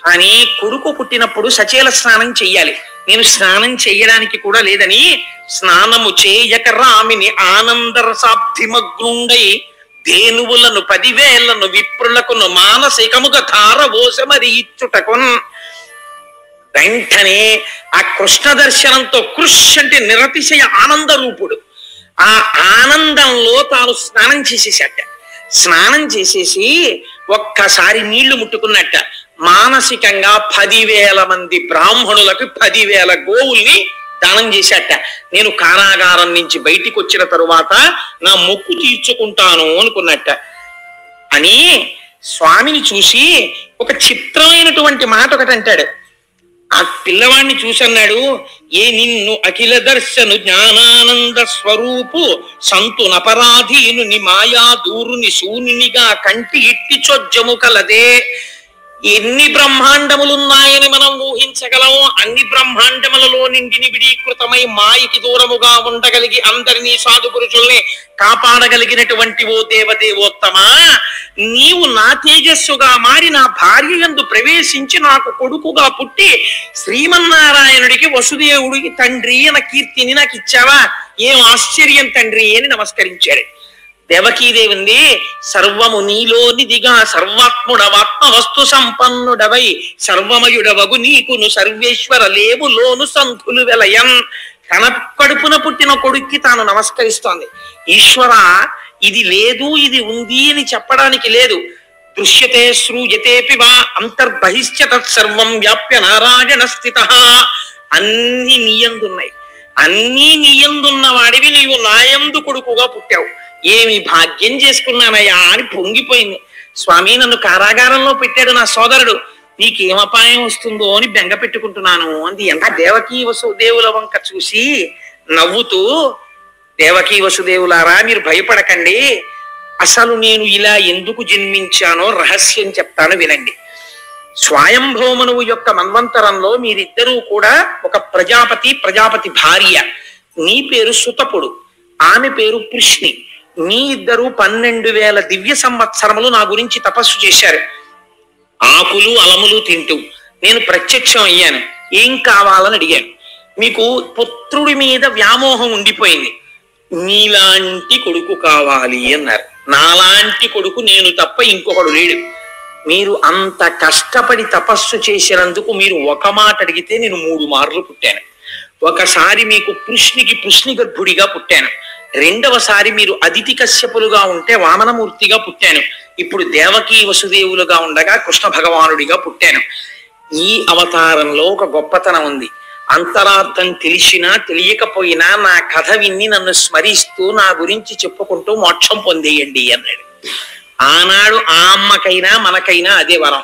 [SPEAKER 1] కానీ కొడుకు పుట్టినప్పుడు సచేల స్నానం చెయ్యాలి. నేను స్నానం చెయ్యడానికి కూడా లేదని స్నానము చేయక రామిని ఆనందరసాబ్ధిమగ్నుండై ధేనువులను 10,000 విప్రులకును మానసికముగా ధారవోసమరి ఇచ్చుటకున్. వెంటనే ఆ కృష్ణ దర్శనంతో కృష్ అంటే నిరతిశయ ఆనంద రూపుడు. ఆ ఆనందంలో తాను స్నానం చేసేసట. స్నానం చేసేసి ఒక్కసారి నీళ్లు ముట్టుకున్నట్ట. మానసికంగా 10,000 మంది బ్రాహ్మణులకు 10,000 గోవుల్ని దానం చేశాట. నేను కారాగారం నుంచి బయటికి వచ్చిన తరువాత నా మొక్కు తీర్చుకుంటాను అనుకున్నట్ట. అని స్వామిని చూసి ఒక చిత్రమైనటువంటి మాట ఒకటి అంటాడు. ఆ పిల్లవాడిని చూసన్నాడు, ఏ నిన్ను అఖిల దర్శను జ్ఞానానంద స్వరూపు సంతు నపరాధీను ని మాయా దూరుని శూనినిగా కంటి ఇట్టి చొజ్జము కలదే. ఎన్ని బ్రహ్మాండములున్నాయని మనం ఊహించగలమో అన్ని బ్రహ్మాండములలో నిండి నిబిడీకృతమై మాయకి దూరముగా ఉండగలిగి అందరినీ సాధు పురుషుల్ని కాపాడగలిగినటువంటి ఓ దేవదేవోత్తమా, నీవు నా తేజస్సుగా మారి నా భార్య యందు ప్రవేశించి నాకు కొడుకుగా పుట్టి శ్రీమన్నారాయణుడికి వసుదేవుడికి తండ్రి అన్న కీర్తిని నాకు ఇచ్చావా? ఏం ఆశ్చర్యం తండ్రి అని నమస్కరించాడు. దేవకీదేవింది, సర్వము నీలోనిదిగా సర్వాత్ముడవాత్మ వస్తు సంపన్నుడవై సర్వమయుడవగు నీకును సర్వేశ్వర లేవు లోను సంతులు వెలయన్. తన కడుపున పుట్టిన కొడుక్కి తాను నమస్కరిస్తోంది. ఈశ్వర, ఇది లేదు ఇది ఉంది అని చెప్పడానికి లేదు. దృశ్యతే శ్రూయతేపి వా అంతర్బహిశ్చ తత్సర్వం వ్యాప్య నారాయణ స్థిత. అన్ని నీయందున్నాయి. అన్నీ నీయందున్న వాడివి నీవు నాయందు కొడుకుగా పుట్టావు. ఏమి భాగ్యం చేసుకున్నానయ్యా అని పొంగిపోయింది. స్వామి, నన్ను కారాగారంలో పెట్టాడు నా సోదరుడు, నీకేం అపాయం వస్తుందో అని బెంగ పెట్టుకుంటున్నాను అంది. ఎంత దేవకీ వసుదేవుల వంక చూసి నవ్వుతూ, దేవకీ వసుదేవులారా మీరు భయపడకండి, అసలు నేను ఇలా ఎందుకు జన్మించానో రహస్యం చెప్తాను వినండి. స్వయంభౌమనువు యొక్క మన్వంతరంలో మీరిద్దరూ కూడా ఒక ప్రజాపతి భార్య. నీ పేరు సుతపుడు, ఆమె పేరు కృష్ణి. మీ ఇద్దరు 12,000 దివ్య సంవత్సరములు నా గురించి తపస్సు చేశారు, ఆకులు అలములు తింటూ. నేను ప్రత్యక్షం అయ్యాను, ఏం కావాలని అడిగాను. మీకు పుత్రుడి మీద వ్యామోహం ఉండిపోయింది, నీలాంటి కొడుకు కావాలి అన్నారు. నాలాంటి కొడుకు నేను తప్ప ఇంకొకడు లేడు. మీరు అంత కష్టపడి తపస్సు చేసినందుకు మీరు ఒక మాట అడిగితే నేను 3 మార్లు పుట్టాను. ఒకసారి మీకు కృష్ణి గర్భుడిగా పుట్టాను, రెండవసారి మీరు అదితి కశ్యపులుగా ఉంటే వామనమూర్తిగా పుట్టాను, ఇప్పుడు దేవకీ వసుదేవులుగా ఉండగా కృష్ణ భగవానుడిగా పుట్టాను. ఈ అవతారంలో ఒక గొప్పతనం ఉంది. అంతరార్థం తెలిసినా తెలియకపోయినా నా కథ విన్ని నన్ను స్మరిస్తూ నా గురించి చెప్పుకుంటూ మోక్షం పొందేయండి అన్నాడు. ఆనాడు ఆ అమ్మకైనా మనకైనా అదే వరం.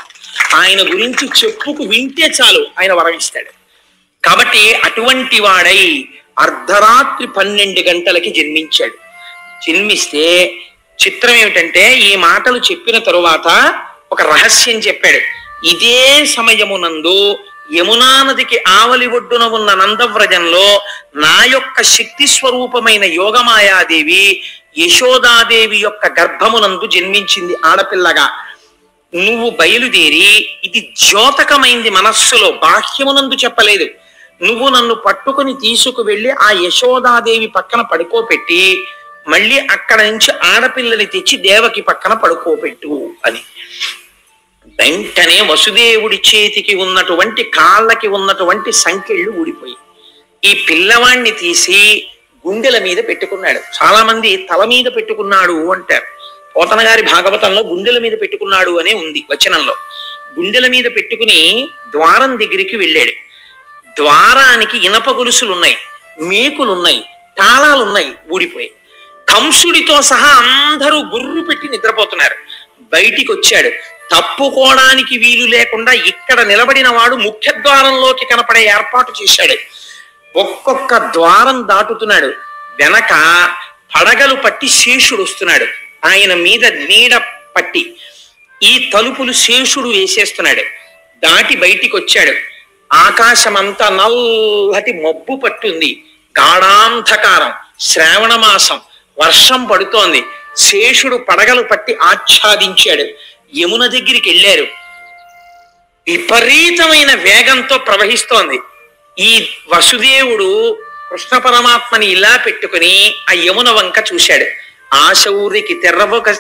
[SPEAKER 1] ఆయన గురించి చెప్పుకు వింటే చాలు ఆయన వరం ఇస్తాడు. కాబట్టి అటువంటి వాడై అర్ధరాత్రి 12 గంటలకి జన్మించాడు. జన్మిస్తే చిత్రం ఏమిటంటే, ఈ మాటలు చెప్పిన తరువాత ఒక రహస్యం చెప్పాడు. ఇదే సమయమునందు యమునా నదికి ఆవలి ఒడ్డున ఉన్న నందవ్రజంలో నా యొక్క శక్తి స్వరూపమైన యోగమాయాదేవి యశోదాదేవి యొక్క గర్భమునందు జన్మించింది ఆడపిల్లగా. నువ్వు బయలుదేరి, ఇది ద్యోతకమైంది మనస్సులో, బాహ్యమునందు చెప్పలేదు, నువ్వు నన్ను పట్టుకుని తీసుకువెళ్ళి ఆ యశోదాదేవి పక్కన పడుకోపెట్టి మళ్ళీ అక్కడ నుంచి ఆడపిల్లని తెచ్చి దేవకి పక్కన పడుకోపెట్టు అని. వెంటనే వసుదేవుడి చేతికి ఉన్నటువంటి కాళ్ళకి ఉన్నటువంటి సంకెళ్ళు ఊడిపోయి ఈ పిల్లవాణ్ణి తీసి గుండెల మీద పెట్టుకున్నాడు. చాలా మంది తల మీద పెట్టుకున్నాడు అంటారు. పోతన గారి భాగవతంలో గుండెల మీద పెట్టుకున్నాడు అనే ఉంది వచనంలో. గుండెల మీద పెట్టుకుని ద్వారం దగ్గరికి వెళ్ళాడు. ద్వారానికి ఇనప గొలుసులున్నాయి, మేకులున్నాయి, తాళాలున్నాయి, ఊడిపోయి. కంసుడితో సహా అందరూ గుర్రు పెట్టి నిద్రపోతున్నారు. బయటికి వచ్చాడు, తప్పుకోవడానికి వీలు లేకుండా ఇక్కడ నిలబడిన వాడు ముఖ్య ద్వారంలోకి కనపడే ఏర్పాటు చేశాడు. ఒక్కొక్క ద్వారం దాటుతున్నాడు. వెనక పడగలు పట్టి శేషుడు వస్తున్నాడు, ఆయన మీద నీడ పట్టి ఈ తలుపులు శేషుడు వేసేస్తున్నాడు. దాటి బయటికి వచ్చాడు. ఆకాశమంతా నల్లటి మబ్బు పట్టుంది, గాఢాంధకారం, శ్రావణ మాసం, వర్షం పడుతోంది. శేషుడు పడగలు పట్టి ఆచ్ఛాదించాడు. యమున దగ్గరికి వెళ్ళారు. విపరీతమైన వేగంతో ప్రవహిస్తోంది. ఈ వసుదేవుడు కృష్ణ పరమాత్మని ఇలా పెట్టుకుని ఆ యమున వంక చూశాడు. ఆశౌరికి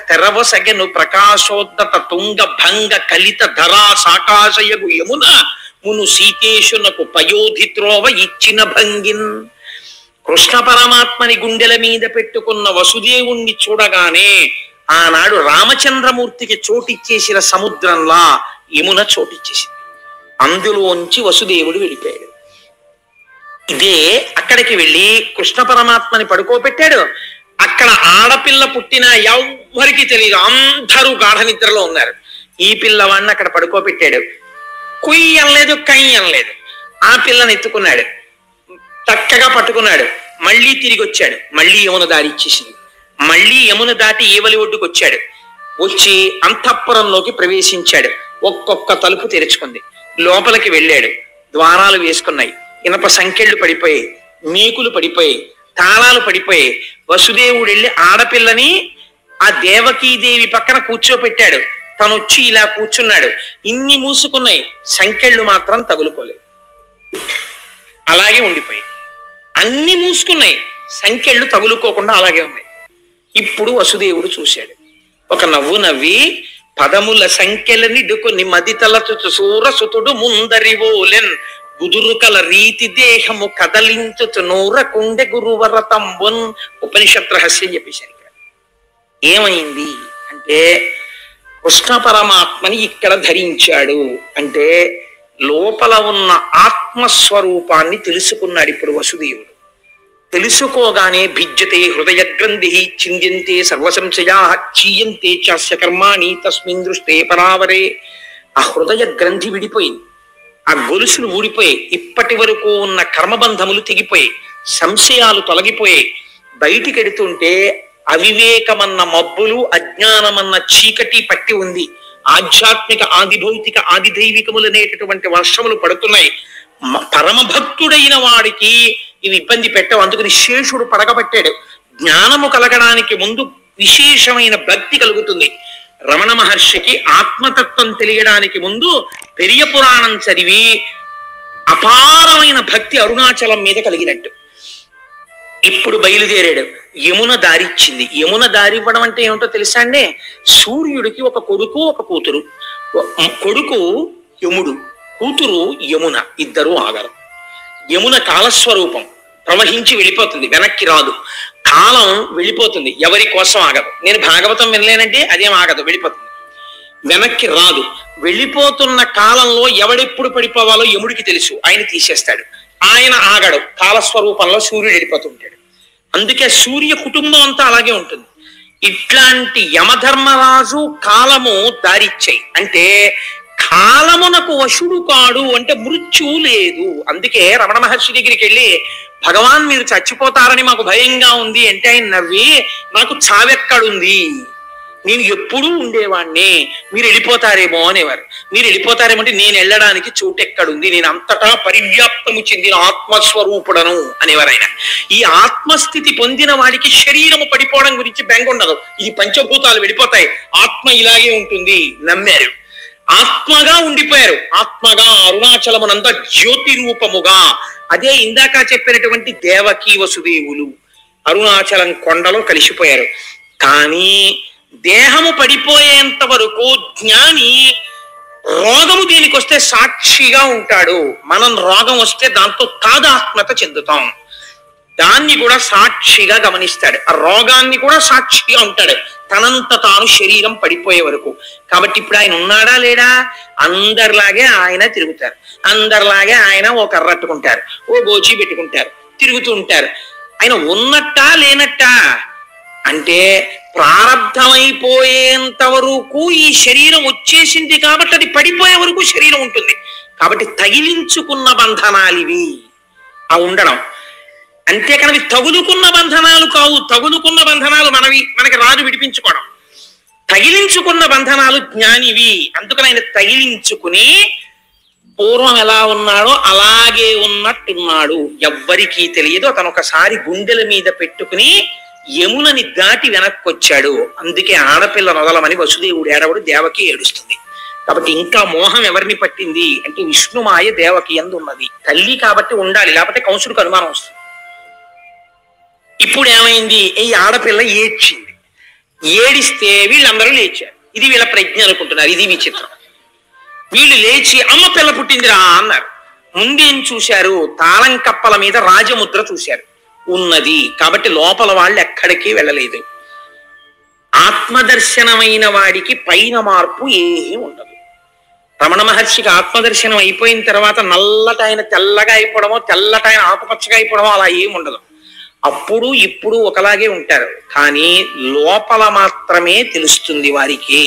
[SPEAKER 1] తెరవసగెను ప్రకాశోద్దత తుంగ భంగ కలిత ధరా సాకాశయగు యమున మును సీతేశునకు పయోధిత్రోవ ఇచ్చిన భంగిన్. కృష్ణ పరమాత్మని గుండెల మీద పెట్టుకున్న వసుదేవుణ్ణి చూడగానే ఆనాడు రామచంద్రమూర్తికి చోటిచ్చేసిన సముద్రంలా యమున చోటిచ్చేసింది. అందులోంచి వసుదేవుడు వెళ్ళిపోయాడు. ఇదే అక్కడికి వెళ్ళి కృష్ణ పరమాత్మని పడుకోబెట్టాడు. అక్కడ ఆడపిల్ల పుట్టిన ఎవ్వరికి తెలియదు, అందరూ గాఢ నిద్రలో ఉన్నారు. ఈ పిల్లవాడిని అక్కడ పడుకోబెట్టాడు. కుయ్యి అనలేదు, కయ్యి అనలేదు. ఆ పిల్లని ఎత్తుకున్నాడు, చక్కగా పట్టుకున్నాడు. మళ్ళీ తిరిగి వచ్చాడు, మళ్ళీ యమున దారి ఇచ్చేసింది. మళ్ళీ యమున దాటి ఏవలి ఒడ్డుకు వచ్చాడు. వచ్చి అంతఃపురంలోకి ప్రవేశించాడు. ఒక్కొక్క తలుపు తెరుచుకుంది. లోపలికి వెళ్ళాడు. ద్వారాలు వేసుకున్నాయి, ఇనప సంకెళ్ళు పడిపోయాయి, మేకులు పడిపోయాయి, తాళాలు పడిపోయాయి. వసుదేవుడు వెళ్ళి ఆడపిల్లని ఆ దేవకీదేవి పక్కన కూర్చోపెట్టాడు. తను వచ్చి ఇలా కూర్చున్నాడు. ఇన్ని మూసుకున్నాయి, సంకెళ్ళు మాత్రం తగులుకోలేదు, అలాగే ఉండిపోయాయి. అన్ని మూసుకున్నాయి, సంకెళ్ళు తగులుకోకుండా అలాగే ఉన్నాయి. ఇప్పుడు వసుదేవుడు చూశాడు. ఒక నవ్వు నవ్వి, పదముల సంఖ్యలనిడుకొని మదితలచు సూరసుతుడు ముందరివోలెన్ గుదురుకల రీతి దేహము కదలించుచు నూరకుండె గురువరతంబున్. ఉపనిషత్ రహస్యం చెప్పేశారు. ఇక్కడ ఏమైంది అంటే, కృష్ణ పరమాత్మని ఇక్కడ ధరించాడు అంటే లోపల ఉన్న ఆత్మస్వరూపాన్ని తెలుసుకున్నాడు ఇప్పుడు వసుదేవుడు. తెలుసుకోగానే భిద్యతే హృదయ గ్రంథి చింద్యంతే సర్వసంశయా క్షీయంతే చాస్య కర్మాణి తస్మిన్ దృష్టే పరావరే. ఆ హృదయ గ్రంథి విడిపోయింది, ఆ గొలుసులు ఊడిపోయాయి, ఇప్పటి వరకు ఉన్న కర్మబంధములు తెగిపోయాయి, సంశయాలు తొలగిపోయాయి. బయటికి ఎడుతుంటే అవివేకమన్న మబ్బులు, అజ్ఞానమన్న చీకటి పట్టి ఉంది. ఆధ్యాత్మిక ఆదిభౌతిక ఆదిదైవికములు అనేటటువంటి వర్షములు పడుతున్నాయి. పరమభక్తుడైన వాడికి ఇవి ఇబ్బంది పెట్టవు. అందుకని శేషుడు పడగబట్టాడు. జ్ఞానము కలగడానికి ముందు విశేషమైన భక్తి కలుగుతుంది. రమణ మహర్షికి ఆత్మతత్వం తెలియడానికి ముందు పెరియ పురాణం చదివి అపారమైన భక్తి అరుణాచలం మీద కలిగినట్టు. ఇప్పుడు బయలుదేరాడు. యమున దారిచ్చింది. యమున దారివ్వడం అంటే ఏమిటో తెలుసా అండి? సూర్యుడికి ఒక కొడుకు, ఒక కూతురు. కొడుకు యముడు, కూతురు యమున. ఇద్దరు ఆగరు. యమున కాలస్వరూపం, ప్రవహించి వెళ్ళిపోతుంది, వెనక్కి రాదు. కాలం వెళ్ళిపోతుంది, ఎవరి కోసం ఆగదు. నేను భాగవతం వినలేనంటే అదేం ఆగదు, వెళ్ళిపోతుంది, వెనక్కి రాదు. వెళ్ళిపోతున్న కాలంలో ఎవడెప్పుడు పడిపోవాలో యముడికి తెలుసు, ఆయన తీసేస్తాడు. ఆయన ఆగడు, కాలస్వరూపంలో సూర్యుడు వెళ్ళిపోతుంటాడు. అందుకే సూర్య కుటుంబం అంతా అలాగే ఉంటుంది. ఇట్లాంటి యమధర్మరాజు కాలము దారిచ్చాయి. అంటే కాలమునకు వశుడు కాడు, అంటే మృత్యువు లేదు. అందుకే రమణ మహర్షి దగ్గరికి వెళ్ళి, భగవాన్ మీరు చచ్చిపోతారని మాకు భయంగా ఉంది అంటే ఆయన నవ్వి, నాకు చావెక్కడుంది, నేను ఎప్పుడూ ఉండేవాణ్ణి, మీరు వెళ్ళిపోతారేమో అనేవారు. మీరు వెళ్ళిపోతారేమో అంటే నేను వెళ్ళడానికి చోటు ఎక్కడుంది, నేను అంతటా పరివ్యాప్తము చెందిన ఆత్మస్వరూపుడను అనేవారు ఆయన. ఈ ఆత్మస్థితి పొందిన వాడికి శరీరము పడిపోవడం గురించి బెంగ ఉండదు. ఇది పంచభూతాలు వెళ్ళిపోతాయి, ఆత్మ ఇలాగే ఉంటుంది నమ్మారు. ఆత్మగా ఉండిపోయారు. ఆత్మగా అరుణాచలమునంద జ్యోతి రూపముగా. అదే ఇందాక చెప్పినటువంటి దేవకీ వసుదేవులు అరుణాచలం కొండలో కలిసిపోయారు. కానీ దేహము పడిపోయేంత వరకు జ్ఞాని రోగము దేనికి వస్తే సాక్షిగా ఉంటాడు. మనం రోగం వస్తే దాంతో తాదాత్మ్యత చెందుతాం. దాన్ని కూడా సాక్షిగా గమనిస్తాడు, ఆ రోగాన్ని కూడా సాక్షిగా ఉంటాడు, తనంత తాను శరీరం పడిపోయే వరకు. కాబట్టి ఇప్పుడు ఆయన ఉన్నాడా లేడా? అందరిలాగే ఆయన తిరుగుతారు, అందరిలాగే ఆయన ఓ కర్రట్టుకుంటారు, ఓ గోచి పెట్టుకుంటారు, తిరుగుతూ ఉంటారు. ఆయన ఉన్నట్టా లేనట్టా అంటే ప్రారంధమైపోయేంత వరకు ఈ శరీరం వచ్చేసింది కాబట్టి అది పడిపోయే వరకు శరీరం ఉంటుంది. కాబట్టి తగిలించుకున్న బంధనాలు ఇవి ఆ ఉండడం. అంతేకాని తగులుకున్న బంధనాలు కావు. తగులుకున్న బంధనాలు మనకి రాజు విడిపించుకోవడం. తగిలించుకున్న బంధనాలు జ్ఞానివి. అందుకని ఆయన తగిలించుకుని పూర్వం ఎలా ఉన్నాడో అలాగే ఉన్నట్టున్నాడు. ఎవ్వరికీ తెలియదు. అతను ఒకసారి గుండెల మీద పెట్టుకుని యమునని దాటి వెనక్కొచ్చాడు. అందుకే ఆడపిల్ల నొదలమని వసుదేవుడు ఏడవడు, దేవకి ఏడుస్తుంది. కాబట్టి ఇంకా మోహం ఎవరిని పట్టింది అంటే విష్ణుమాయ దేవకి యందు ఉన్నది. తల్లి కాబట్టి ఉండాలి, లేకపోతే కంసుడికి అనుమానం వస్తుంది. ఇప్పుడు ఏమైంది? ఈ ఆడపిల్ల ఏడ్చింది. ఏడిస్తే వీళ్ళందరూ లేచారు. ఇది వీళ్ళ ప్రజ్ఞ అనుకుంటున్నారు. ఇది విచిత్రం. వీళ్ళు లేచి అమ్మ పిల్ల పుట్టిందిరా అన్నారు. ముందేం చూశారు? తాళం కప్పల మీద రాజముద్ర చూశారు, ఉన్నది. కాబట్టి లోపల వాళ్ళు ఎక్కడికి వెళ్ళలేదు. ఆత్మదర్శనమైన వాడికి పైన మార్పు ఏమీ ఉండదు. రమణ మహర్షికి ఆత్మదర్శనం అయిపోయిన తర్వాత నల్లటైన తెల్లగా అయిపోవడమో, తెల్లటైన ఆకుపచ్చగా అయిపోవడమో అలా ఏమి ఉండదు. అప్పుడు ఇప్పుడు ఒకలాగే ఉంటారు, కానీ లోపల మాత్రమే తెలుస్తుంది వారికి.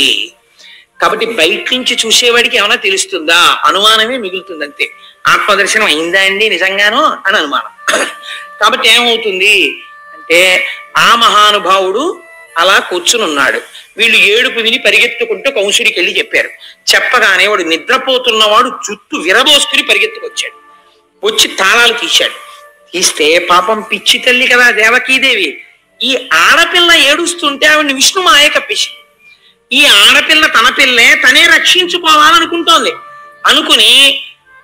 [SPEAKER 1] కాబట్టి బయట నుంచి చూసేవాడికి ఏమైనా తెలుస్తుందా? అనుమానమే మిగులుతుంది అంతే. ఆత్మదర్శనం అయిందా అండి నిజంగానో అని అనుమానం. కాబట్టి ఏమవుతుంది అంటే ఆ మహానుభావుడు అలా కూర్చుని ఉన్నాడు. వీళ్ళు ఏడుపు విని పరిగెత్తుకుంటూ కంసుడికి వెళ్ళి చెప్పారు. చెప్పగానే వాడు నిద్రపోతున్నవాడు జుట్టు విరబోసుకుని పరిగెత్తుకొచ్చాడు. వచ్చి తాళాలు తీశాడు. తీస్తే పాపం పిచ్చి తల్లి కదా దేవకీదేవి, ఈ ఆడపిల్ల ఏడుస్తుంటే ఆవిడ్ని విష్ణుమాయ కప్పేసింది. ఈ ఆడపిల్ల తన పిల్లే తనే రక్షించుకోవాలనుకుంటోంది. అనుకుని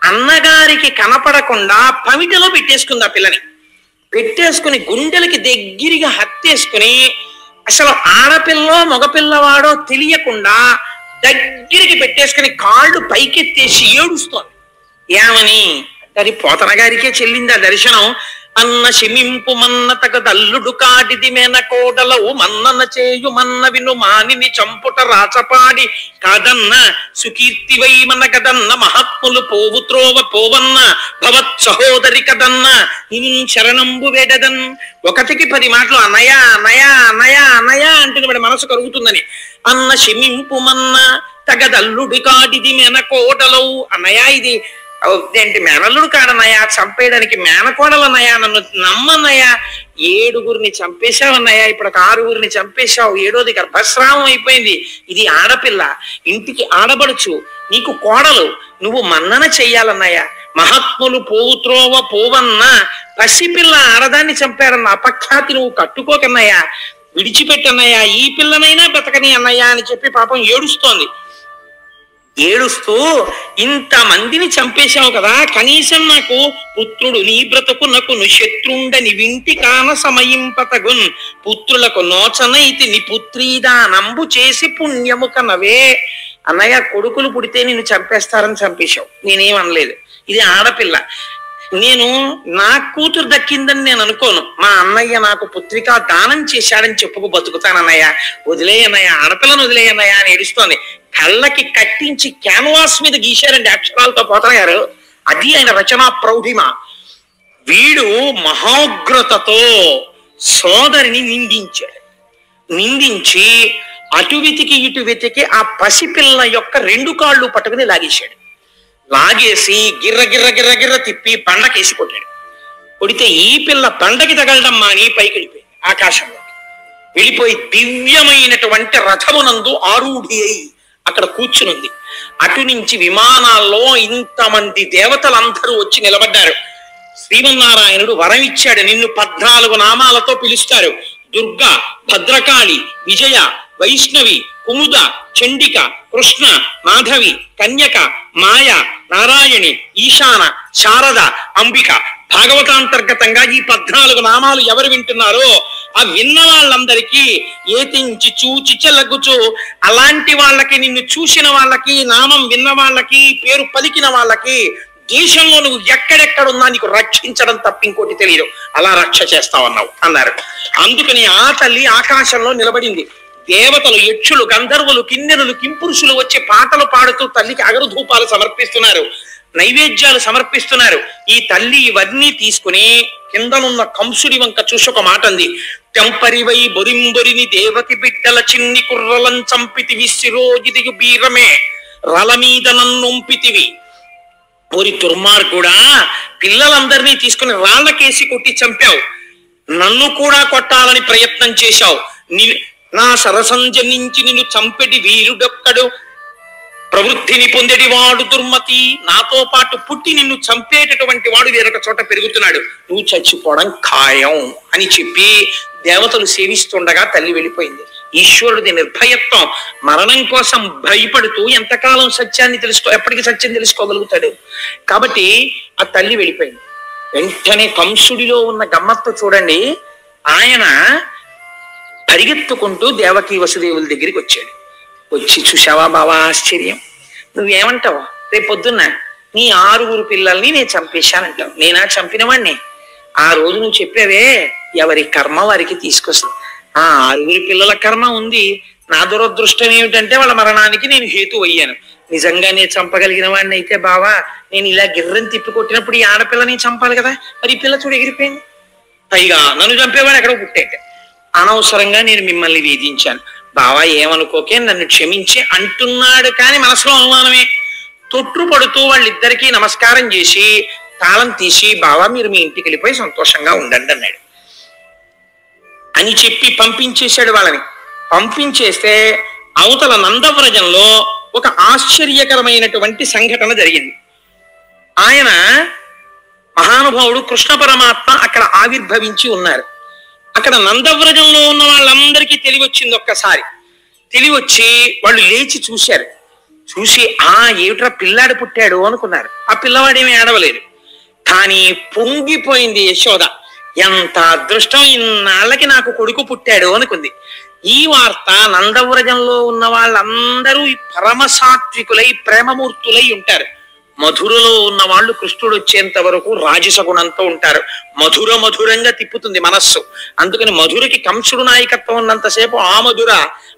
[SPEAKER 1] అన్నగారికి కనపడకుండా పమిటలో పెట్టేసుకుంది. ఆ పిల్లని పెట్టేసుకుని గుండెలకి దగ్గరగా హత్తేసుకుని అసలు ఆడపిల్లో మగపిల్లవాడో తెలియకుండా దగ్గరికి పెట్టేసుకుని కాళ్ళు పైకెత్తేసి ఏడుస్తోంది. ఏమని? అది పోతన గారికే చెల్లింది ఆ దర్శనం. అన్న శమింపు మన్న తగదల్లుడు కాడిది మేన కోడలవు మన్నన చేయు మన్న విను మానిని చంపుట రాచపాడి కాదన్న సుకీర్తివై మన కదన్న మహాత్ములు పోవు త్రోవ పోవన్న భవత్ సహోదరి కదన్న ఇని శరణంబు వేడదన్. 1కి 10 మాటలు అన్నయా అన్నయా అన్నయా అన్నయా అంటే వాడి మనసు కరుగుతుందని. అన్న శమింపు మన్న తగదల్లుడి కాడిది మెనకోడలు. అన్నయ్య ఇది ఏంటి మేనల్లుడు కాడన్నయ్యా, చంపేయడానికి మేనకోడలన్నయ్యా, నన్ను నమ్మన్నయ్యా. 7గురిని చంపేశావన్నయ్యా, ఇప్పుడు 6గురిని చంపేశావు, 7వది గర్భస్రావం అయిపోయింది. ఇది ఆడపిల్ల, ఇంటికి ఆడబడుచు, నీకు కోడలు, నువ్వు మన్నన చెయ్యాలన్నయ్యా. మహాత్ములు పోవుత్రోవ పోవన్న పసిపిల్ల ఆడదాన్ని చంపారన్న అపఖ్యాతి నువ్వు కట్టుకోకన్నయ్యా, విడిచిపెట్టన్నయ్యా, ఈ పిల్లనైనా బ్రతకని అన్నయ్యా అని చెప్పి పాపం ఏడుస్తోంది. ఏడుస్తూ ఇంతమందిని చంపేశావు కదా, కనీసం నాకు పుత్రుడు నీ బ్రతుకునకు శత్రుండని వింటి కాన సమయింపతగున్, పుత్రులకు నోచనైతి ని పుత్రీదానంబు చేసి పుణ్యము కనవే. అన్నయ్య కొడుకులు పుడితే నిన్ను చంపేస్తారని చంపేశావు, నేనేమనలేదు. ఇది ఆడపిల్ల, నేను నా కూతురు దక్కిందని నేను అనుకోను. మా అన్నయ్య నాకు పుత్రికా దానం చేశాడని చెప్పుకు బతుకుతానన్నయ్య, వదిలేయన్నయ్య, ఆడపిల్లను వదిలేయన్నయ్య అని ఏడుస్తోంది. కళ్ళకి కట్టించి క్యాన్వాస్ మీద గీశారండి అక్షరాలతో పోతన గారు. అది ఆయన రచనా ప్రౌఢిమ. వీడు మహోగ్రతతో సోదరిని నిందించాడు. నిందించి అటు వెతికి ఇటు వెతికి ఆ పసిపిల్ల యొక్క 2 కాళ్ళు పట్టుకుని లాగేశాడు. లాగేసి గిర్ర గిర్ర గిర్ర గిర్ర తిప్పి బండకేసి కొట్టాడు. కొడితే ఈ పిల్ల బండకి తగలడం మాని పైకి వెళ్ళిపోయింది, ఆకాశంలో వెళ్ళిపోయి దివ్యమైనటువంటి రథమునందు ఆరూఢి అయి అక్కడ కూర్చునుంది. అటు నుంచి విమానాల్లో ఇంతమంది దేవతలందరూ వచ్చి నిలబడ్డారు. శ్రీమన్నారాయణుడు వరం ఇచ్చాడు, నిన్ను 14 నామాలతో పిలుస్తారు. దుర్గా, భద్రకాళి, విజయ, వైష్ణవి, కుముద, చండిక, కృష్ణ, మాధవి, కన్యక, మాయ, నారాయణి, ఈశాన, శారద, అంబిక. భాగవతాంతర్గతంగా ఈ 14 నామాలు ఎవరు వింటున్నారో ఆ విన్న వాళ్ళందరికీ ఏతించి చూచి చెలగుచు, అలాంటి వాళ్ళకి, నిన్ను చూసిన వాళ్ళకి, నామం విన్న వాళ్ళకి, పేరు పలికిన వాళ్ళకి దేశంలో నువ్వు ఎక్కడెక్కడున్నా నీకు రక్షించడం తప్ప ఇంకోటి తెలియదు, అలా రక్ష చేస్తావన్నావు అన్నారు. అందుకని ఆ తల్లి ఆకాశంలో నిలబడింది. దేవతలు, యక్షులు, గంధర్వులు, కిన్నెరులు, కింపురుషులు వచ్చి పాటలు పాడుతూ తల్లికి అగరుధూపాలు సమర్పిస్తున్నారు, నైవేద్యాలు సమర్పిస్తున్నారు. ఈ తల్లి ఇవన్నీ తీసుకుని కిందనున్న కంసుడి వంక చూసి ఒక మాట అంది. తెంపరివై బొరింబొరిని దేవకి బిడ్డల చిన్ని కుర్రలం చంపితివి, శిరోజిదిగు బీరమే రల మీద నన్నొంపితివి. ఓరి దుర్మార్గుడా, పిల్లలందరినీ తీసుకుని రాళ్లకేసి కొట్టి చంపావు, నన్ను కూడా కొట్టాలని ప్రయత్నం చేశావు. నా సరసంజ నుంచి నిన్ను చంపెటి వీరుడొక్కడు, ప్రవృద్ధిని పొందేటి వాడు దుర్మతి. నాతో పాటు పుట్టి నిన్ను చంపేటటువంటి వాడు వేరొక చోట పెరుగుతున్నాడు, నువ్వు చచ్చిపోవడం ఖాయం అని చెప్పి దేవతలు సేవిస్తుండగా తల్లి వెళ్ళిపోయింది. ఈశ్వరుడి నిర్భయత్వం, మరణం కోసం భయపడుతూ ఎంతకాలం సత్యాన్ని ఎప్పటికీ సత్యం తెలుసుకోగలుగుతాడు. కాబట్టి ఆ తల్లి వెళ్ళిపోయింది. వెంటనే కంసుడిలో ఉన్న గమ్మత్తు చూడండి. ఆయన పరిగెత్తుకుంటూ దేవకీ వసుదేవుల దగ్గరికి వచ్చాడు. వచ్చి, చూశావా బావా ఆశ్చర్యం, నువ్వేమంటావు? రేపు పొద్దున్న నీ 6 పిల్లల్ని నేను చంపేశానంటావు. నేనా చంపినవాణ్ణి? ఆ రోజు నువ్వు చెప్పావే, ఎవరి కర్మ వారికి తీసుకొస్తుంది. ఆ 6 పిల్లల కర్మ ఉంది. నా దురదృష్టం ఏమిటంటే వాళ్ళ మరణానికి నేను హేతు అయ్యాను. నిజంగా నేను చంపగలిగిన వాడిని అయితే బావా, నేను ఇలా గిర్రని తిప్పి కొట్టినప్పుడు ఈ ఆడపిల్లని చంపాలి కదా, మరి ఈ పిల్ల చూడు ఎగిరిపోయింది. పైగా నన్ను చంపేవాడు ఎక్కడో పుట్టాక. అనవసరంగా నేను మిమ్మల్ని వేధించాను బావా, ఏమనుకోకే, నన్ను క్షమించి అంటున్నాడు. కానీ మనసులో అనుమానమే. తొట్టు పడుతూ వాళ్ళిద్దరికీ నమస్కారం చేసి తాళం తీసి, బావా మీరు మీ ఇంటికి వెళ్ళిపోయి సంతోషంగా ఉండండి అన్నాడు. అని చెప్పి పంపించేశాడు వాళ్ళని. పంపించేస్తే అవతల నందవ్రజంలో ఒక ఆశ్చర్యకరమైనటువంటి సంఘటన జరిగింది. ఆయన మహానుభావుడు కృష్ణ పరమాత్మ అక్కడ ఆవిర్భవించి ఉన్నారు. అక్కడ నందవ్రజంలో ఉన్న వాళ్ళందరికీ తెలివొచ్చింది. ఒక్కసారి తెలివొచ్చి వాళ్ళు లేచి చూశారు. చూసి ఏమిట్రా పిల్లాడు పుట్టాడు అనుకున్నారు. ఆ పిల్లవాడేమీ ఏడవలేదు. కానీ పొంగిపోయింది యశోద. ఎంత అదృష్టం, ఇన్నాళ్ళకి నాకు కొడుకు పుట్టాడు అనుకుంది. ఈ వార్త నందవ్రజంలో ఉన్న వాళ్ళందరూ పరమ సాత్వికులై ప్రేమమూర్తులై ఉంటారు. మధురలో ఉన్న వాళ్ళు కృష్ణుడు వచ్చేంత వరకు రాజస గుణంతో ఉంటారు. మధురంగా తిప్పుతుంది మనస్సు. అందుకని మధురకి కంసుడు నాయకత్వం ఉన్నంతసేపు ఆ మధుర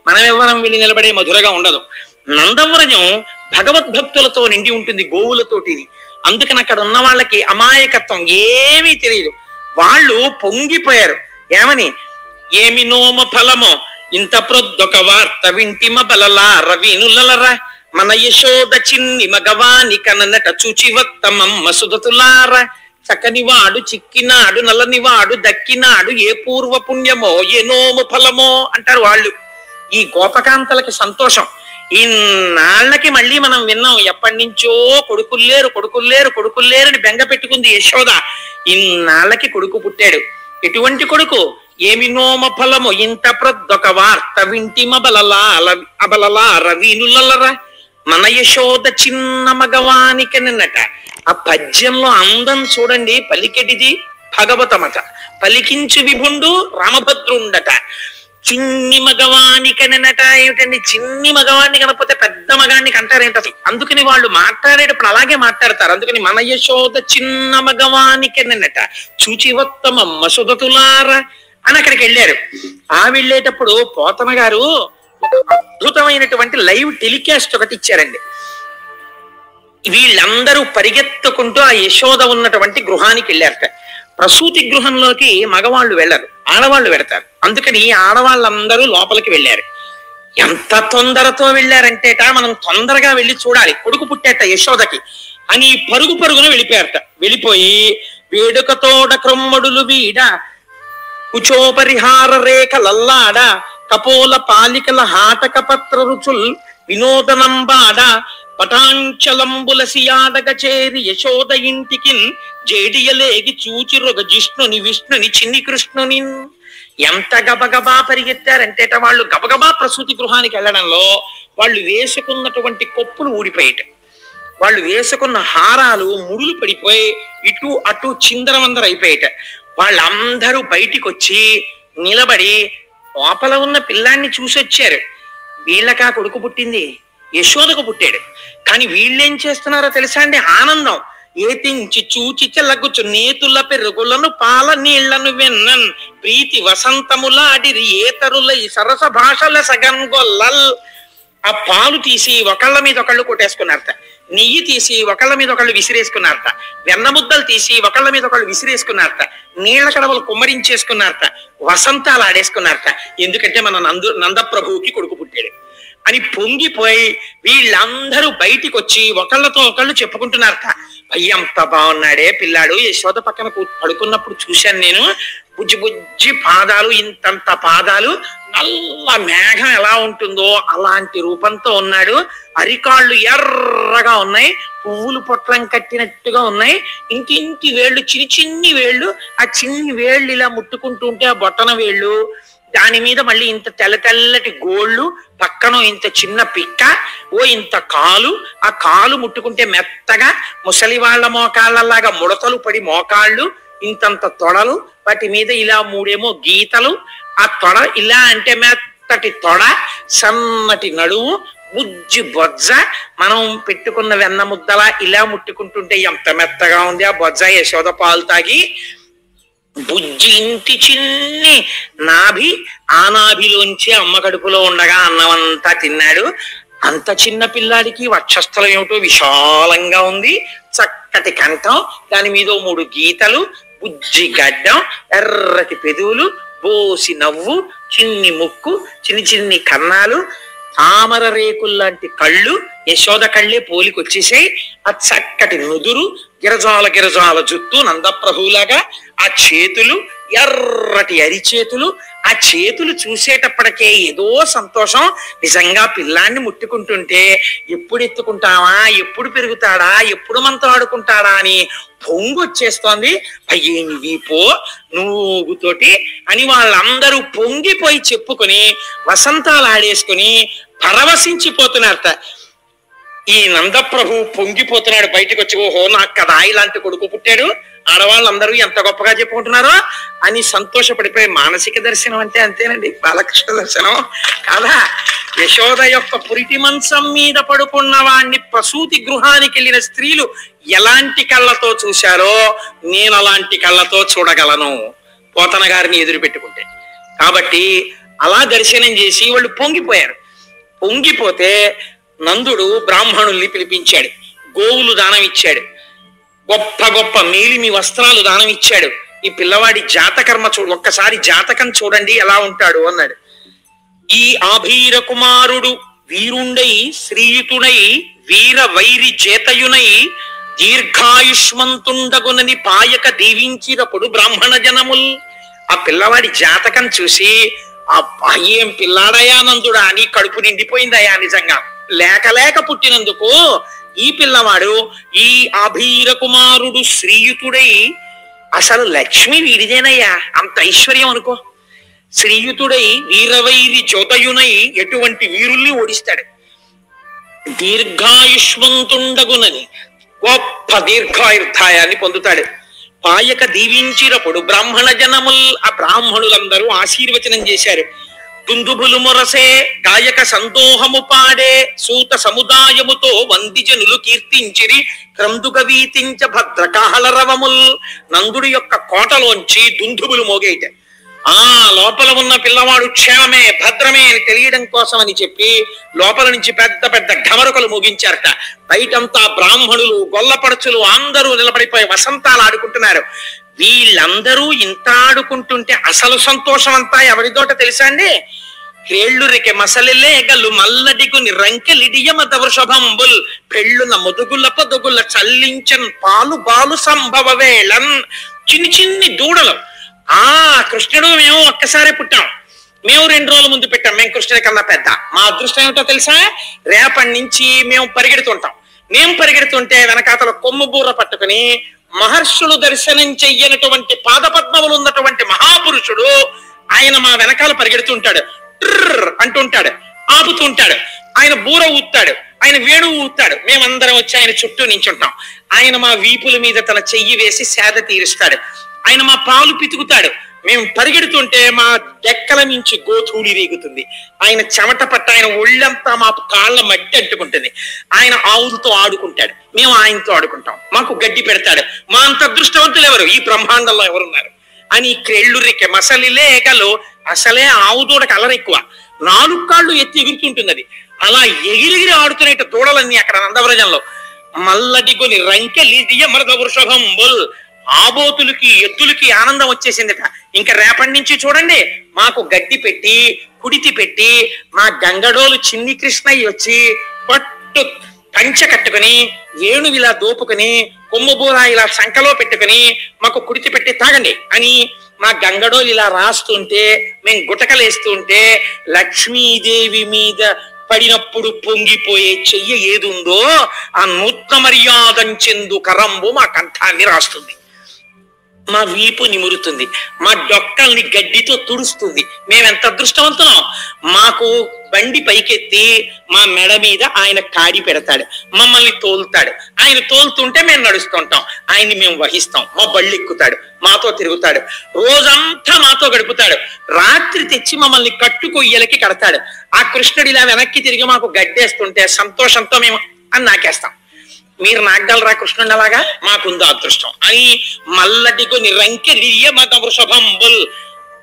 [SPEAKER 1] మనం ఎవరం వెళ్ళి నిలబడే మధురగా ఉండదు. నందవ్రజం భగవద్భక్తులతో నిండి ఉంటుంది, గోవులతోటి. అందుకని అక్కడ ఉన్న వాళ్ళకి అమాయకత్వం ఏమీ తెలియదు. వాళ్ళు పొంగిపోయారు. ఏమని? ఏమి నోమ ఫలమో ఇంత ప్రొద్దొక వార్త వింటిమ బలలా రవీనులరా. మన యశోద చిన్ని మగవాని కననట చూచివత్తమమ్మ సుధతులార. చక్కనివాడు చిక్కినాడు నల్లనివాడు దక్కినాడు ఏ పూర్వ పుణ్యమో ఏ నోము ఫలమో అంటారు వాళ్ళు. ఈ గోపకాంతలకి సంతోషం. ఇన్నాళ్ళకి మళ్ళీ మనం విన్నాం, ఎప్పటి నుంచో కొడుకుల్లేరు కొడుకుల్లేరు కొడుకుల్లేరని బెంగ పెట్టుకుంది యశోద. ఇన్నాళ్ళకి కొడుకు పుట్టాడు. ఎటువంటి కొడుకు? ఏమి నోమ ఫలము ఇంత ప్రొద్దొక వార్త వింటిమబలలా అబలలా రవీనులరా. మన యశోద చిన్న మగవానికనట. ఆ పద్యంలో అందం చూడండి. పలికెటిది భగవతమట, పలికించు విభుండు రామభద్రుండట. చిన్ని మగవానికనట ఏమిటండి? చిన్ని మగవాన్ని కనకపోతే పెద్ద మగాన్ని కంటారేంటి అసలు? అందుకని వాళ్ళు మాట్లాడేటప్పుడు అలాగే మాట్లాడతారు. అందుకని మన యశోద చిన్న మగవానికనట చూచివత్తమమ్మ సుధతులార అని అక్కడికి వెళ్ళారు. ఆ వెళ్ళేటప్పుడు పోతన గారు ఒక అద్భుతమైనటువంటి లైవ్ టెలికాస్ట్ ఒకటి ఇచ్చారండి. వీళ్ళందరూ పరిగెత్తుకుంటూ ఆ యశోద ఉన్నటువంటి గృహానికి వెళ్ళారట. ప్రసూతి గృహంలోకి మగవాళ్ళు వెళ్ళరు, ఆడవాళ్ళు వెడతారు. అందుకని ఆడవాళ్ళందరూ లోపలికి వెళ్ళారు. ఎంత తొందరతో వెళ్ళారంటేట, మనం తొందరగా వెళ్ళి చూడాలి, కొడుకు పుట్టేట యశోదకి అని పరుగు పరుగున వెళ్ళిపోయారట. వెళ్ళిపోయి వేడుకతోడ క్రొమ్మడులు వీడ కుచోపరిహార రేఖలల్లాడ కపోల పాలికల హాటక పత్ర రుచుల్ వినోదనంబాడ పటాంచలంబుల సియాడగ చేరి యశోద ఇంటికి జేడియలేగి చూచిరొగ జిష్ణుని విష్ణుని చిన్ని కృష్ణుని. ఎంత గబగబా పరిగెత్తారంటేట వాళ్ళు గబగబా ప్రసూతి గృహానికి వెళ్ళడంలో వాళ్ళు వేసుకున్నటువంటి కొప్పులు ఊడిపోయేట, వాళ్ళు వేసుకున్న హారాలు ముడులు పడిపోయి ఇటు అటు చిందరవందర అయిపోయేట. వాళ్ళందరూ బయటికి వచ్చి నిలబడి లోపల ఉన్న పిల్లాన్ని చూసొచ్చారు. వీళ్ళకా కొడుకు పుట్టింది, యశోదకు పుట్టాడు. కానీ వీళ్ళేం చేస్తున్నారో తెలుసా అండి? ఆనందం. ఏతించి చూచి చెల్లగుచ్చు నేతుల పెరుగులను పాల నీళ్లను వెన్నన్ ప్రీతి వసంతములాడిరి ఏతరులై సరస భాషల సగన్గొల్లల్. ఆ పాలు తీసి ఒకళ్ళ మీద ఒకళ్ళు కొట్టేసుకున్నారట, నెయ్యి తీసి ఒకళ్ళ మీద ఒకళ్ళు విసిరేసుకున్నారట, వెన్న ముద్దలు తీసి ఒకళ్ళ మీద ఒకళ్ళు విసిరేసుకున్నారట, నీళ్ల కడవలు కుమ్మరించేసుకున్నారట, వసంతాలు ఆడేసుకున్నారట. ఎందుకంటే మన నందప్రభువుకి కొడుకు పుట్టాడు అని పొంగిపోయి వీళ్ళందరూ బయటికి వచ్చి ఒకళ్ళతో ఒకళ్ళు చెప్పుకుంటున్నారట. అయ్యంత బాగున్నాడే పిల్లాడు, యశోద పక్కన పడుకున్నప్పుడు చూశాను నేను, బుజ్జి బుజ్జి పాదాలు, ఇంతంత పాదాలు, నల్ల మేఘం ఎలా ఉంటుందో అలాంటి రూపంతో ఉన్నాడు, అరికాళ్ళు ఎర్రగా ఉన్నాయి, పువ్వులు పొట్లం కట్టినట్టుగా ఉన్నాయి, ఇంటింటి వేళ్ళు చిన్ని చిన్ని వేళ్ళు, ఆ చిన్ని వేళ్ళు ఇలా ముట్టుకుంటూ ఉంటే ఆ బొట్టన వేళ్ళు, దాని మీద మళ్ళీ ఇంత తెల్ల తెల్లటి గోళ్ళు, పక్కన ఇంత చిన్న పిక్క, ఓ ఇంత కాలు, ఆ కాలు ముట్టుకుంటే మెత్తగా ముసలి వాళ్ళ మోకాళ్ళలాగా ముడతలు పడి మోకాళ్ళు, ఇంతంత తొడలు, వాటి మీద ఇలా మూడేమో గీతలు, ఆ తొడ ఇలా అంటే మెత్తటి తొడ, సన్నటి నడుము, బుజ్జి బొజ్జ, మనం పెట్టుకున్న వెన్న ముద్దలా ఇలా ముట్టుకుంటుంటే ఎంత మెత్తగా ఉంది ఆ బొజ్జ. యశోద పాలు తాగి బుజ్జి ఇంటి చిన్ని నాభి, ఆ నాభిలోంచి అమ్మ కడుపులో ఉండగా అన్నమంతా తిన్నాడు. అంత చిన్న పిల్లాడికి వక్షస్థలం ఏమిటో విశాలంగా ఉంది, చక్కటి కంఠం, దాని మీద 3 గీతలు, బుజ్జి గడ్డం, ఎర్రటి పెదవులు, బోసి నవ్వు, చిన్ని ముక్కు, చిన్ని చిన్ని కన్నాలు, తామర రేకుల్లాంటి కళ్ళు, యశోద కళ్ళే పోలికొచ్చేసాయి. ఆ చక్కటి నుదురు, గిరజాల గిరజాల జుత్తు నందప్రభువులాగా, ఆ చేతులు ఎర్రటి అరిచేతులు, ఆ చేతులు చూసేటప్పటికే ఏదో సంతోషం. నిజంగా పిల్లాన్ని ముట్టుకుంటుంటే ఎప్పుడు ఎత్తుకుంటావా, ఎప్పుడు పెరుగుతాడా, ఎప్పుడు మనతో ఆడుకుంటాడా అని పొంగు వచ్చేస్తోంది. అయ్యేమి వీపో నువ్వుతోటి అని వాళ్ళందరూ పొంగిపోయి చెప్పుకొని వసంతాలు ఆడేసుకుని పరవశించిపోతున్నారట. ఈ నందప్రభు పొంగిపోతున్నాడు బయటకు వచ్చి, ఓహో నాకు కదా ఇలాంటి కొడుకు పుట్టాడు, ఆడవాళ్ళందరూ ఎంత గొప్పగా చెప్పుకుంటున్నారో అని సంతోషపడిపోయి. మానసిక దర్శనం అంటే అంతేనండి, బాలకృష్ణ దర్శనం కాదా? యశోద యొక్క పురిటి మంచం మీద పడుకున్న వాణ్ణి ప్రసూతి గృహానికి వెళ్ళిన స్త్రీలు ఎలాంటి కళ్ళతో చూశారో నేను అలాంటి కళ్ళతో చూడగలను పోతన గారిని ఎదురు పెట్టుకుంటే. కాబట్టి అలా దర్శనం చేసి వాళ్ళు పొంగిపోయారు. పొంగిపోతే నందుడు బ్రాహ్మణుల్ని పిలిపించాడు, గోవులు దానం ఇచ్చాడు, గొప్ప గొప్ప మేలిమి వస్త్రాలు దానం ఇచ్చాడు. ఈ పిల్లవాడి జాతకర్మ చూడు, ఒక్కసారి జాతకం చూడండి ఎలా ఉంటాడు అన్నాడు. ఈ ఆభీర కుమారుడు వీరుండై శ్రీయుతుడై వీర వైరి చేతయునై దీర్ఘాయుష్మంతుండగునని పాయక దీవించినప్పుడు బ్రాహ్మణ జనముల్. ఆ పిల్లవాడి జాతకం చూసి ఆ ఏం పిల్లాడయా నందుడా అని కడుపు నిండిపోయిందయా. నిజంగా లేక లేక పుట్టినందుకు ఈ పిల్లవాడు ఈ అభీర కుమారుడు శ్రీయుతుడై, అసలు లక్ష్మి వీడిదేనయ్యా, అంత ఐశ్వర్యం అనుకో. శ్రీయుతుడై వీరవైరి చోతయునై ఎటువంటి వీరుల్ని ఓడిస్తాడు. దీర్ఘాయుష్మంతుండగునని గొప్ప దీర్ఘాయుర్ధాయాన్ని పొందుతాడు. పాయక దీవించినప్పుడు బ్రాహ్మణ జనముల్, ఆ బ్రాహ్మణులందరూ ఆశీర్వచనం చేశారు. దుందుబులు మొరసే గాయక సందోహము పాడే సూత సముదాయముతో వందిజనులు కీర్తించిరి క్రందుక వీతించ భద్రకాహళరవముల్. నందుడి యొక్క కోటలోంచి దుందుబులు మోగేట. ఆ లోపల ఉన్న పిల్లవాడు క్షేమమే భద్రమే అని తెలియడం కోసం అని చెప్పి లోపల నుంచి పెద్ద పెద్ద ఘమరుకలు ముగించారట. బయటంతా బ్రాహ్మణులు గొల్లపడుచులు అందరూ నిలబడిపోయి వసంతాలు ఆడుకుంటున్నారు. వీళ్ళందరూ ఇంత ఆడుకుంటుంటే అసలు సంతోషం అంతా ఎవరిదోట తెలుసా అండి? క్రేళ్ళురికి మసలిలే గల్లు మల్లడిగుని రంకెలిడియమద వృషభంబుల్ పెళ్ళున ముదుగుల పొదుగుల చల్లించన్ పాలు బాలు సంభవ వేళన్. చిన్ని చిన్ని దూడలు. ఆ కృష్ణుడు మేము ఒక్కసారి పుట్టాం, మేము 2 రోజుల ముందు పెట్టాం, మేము కృష్ణుడి కన్నా పెద్ద. మా అదృష్టం ఏమిటో తెలుసా? రేపటి నుంచి మేము పరిగెడుతుంటాం. మేము పరిగెడుతుంటే వెనకాతల కొమ్ము బూర పట్టుకుని మహర్షులు దర్శనం చెయ్యనటువంటి పాదపద్మములు ఉన్నటువంటి మహాపురుషుడు ఆయన మా వెనకాల పరిగెడుతుంటాడు. ట్రర్ అంటుంటాడు, ఆపుతుంటాడు. ఆయన బూర ఊతాడు, ఆయన వేణువు ఊతాడు. మేమందరం వచ్చి ఆయన చుట్టూ నించుంటాం. ఆయన మా వీపుల మీద తన చెయ్యి వేసి సేద తీరుస్తాడు. ఆయన మా పాలు పితుకుతాడు. మేము పరిగెడుతుంటే మా డెక్కల నుంచి గోధూళి రేగుతుంది. ఆయన చెమట పట్ట ఆయన ఒళ్ళంతా మా కాళ్ళ మట్టి అంటుకుంటుంది. ఆయన ఆవులతో ఆడుకుంటాడు, మేము ఆయనతో ఆడుకుంటాం. మాకు గడ్డి పెడతాడు. మా అంత అదృష్టవంతులు ఎవరు ఈ బ్రహ్మాండంలో ఎవరున్నారు అని క్రెళ్ళురికే మసలిలేగలు. అసలే ఆవు దూడకి అలర ఎక్కువ, 4 కాళ్ళు ఎత్తి ఎగురుతుంటుంది అది. అలా ఎగిరిగిరి ఆడుతున్నట్టు దూడలన్నీ అక్కడ నందవ్రజంలో. మల్లడిగొని రంకెలిదియ మరద వృషభంబుల్. ఆబోతులకి ఎద్దులకి ఆనందం వచ్చేసిందట. ఇంకా రేపటి నుంచి చూడండి మాకు గడ్డి పెట్టి కుడితి పెట్టి మా గంగడోలు చిన్ని కృష్ణయ్య వచ్చి పట్టు పంచ కట్టుకుని వేణు ఇలా దోపుకుని కొమ్ముబూర ఇలా సంకలో పెట్టుకుని మాకు కుడితి పెట్టి తాగండి అని మా గంగడోలు ఇలా రాస్తుంటే మేము గుటకలేస్తుంటే లక్ష్మీదేవి మీద పడినప్పుడు పొంగిపోయే చెయ్యి ఏదుందో ఆ నూత్న మర్యాదంచెందు కరంబు మా కంఠాన్ని రాస్తుంది, మా వీపు నిమురుతుంది, మా డొక్కల్ని గడ్డితో తుడుస్తుంది. మేమెంత అదృష్టవంతున్నాం. మాకు బండి పైకెత్తి మా మెడ మీద ఆయన కాడి పెడతాడు, మమ్మల్ని తోలుతాడు. ఆయన తోలుతుంటే మేము నడుస్తుంటాం, ఆయన్ని మేము వహిస్తాం. మా బళ్ళు ఎక్కుతాడు, మాతో తిరుగుతాడు, రోజంతా మాతో గడుపుతాడు. రాత్రి తెచ్చి మమ్మల్ని కట్టుకొయ్యలకి కడతాడు. ఆ కృష్ణుడు ఇలా వెనక్కి తిరిగి మాకు గడ్డేస్తుంటే సంతోషంతో మేము అని నాకేస్తాం. మీరు నాగలరా కృష్ణుడు అలాగా? మాకుందో అదృష్టం అని మల్లటికొని రంకెలియ మద వృషభంబుల్.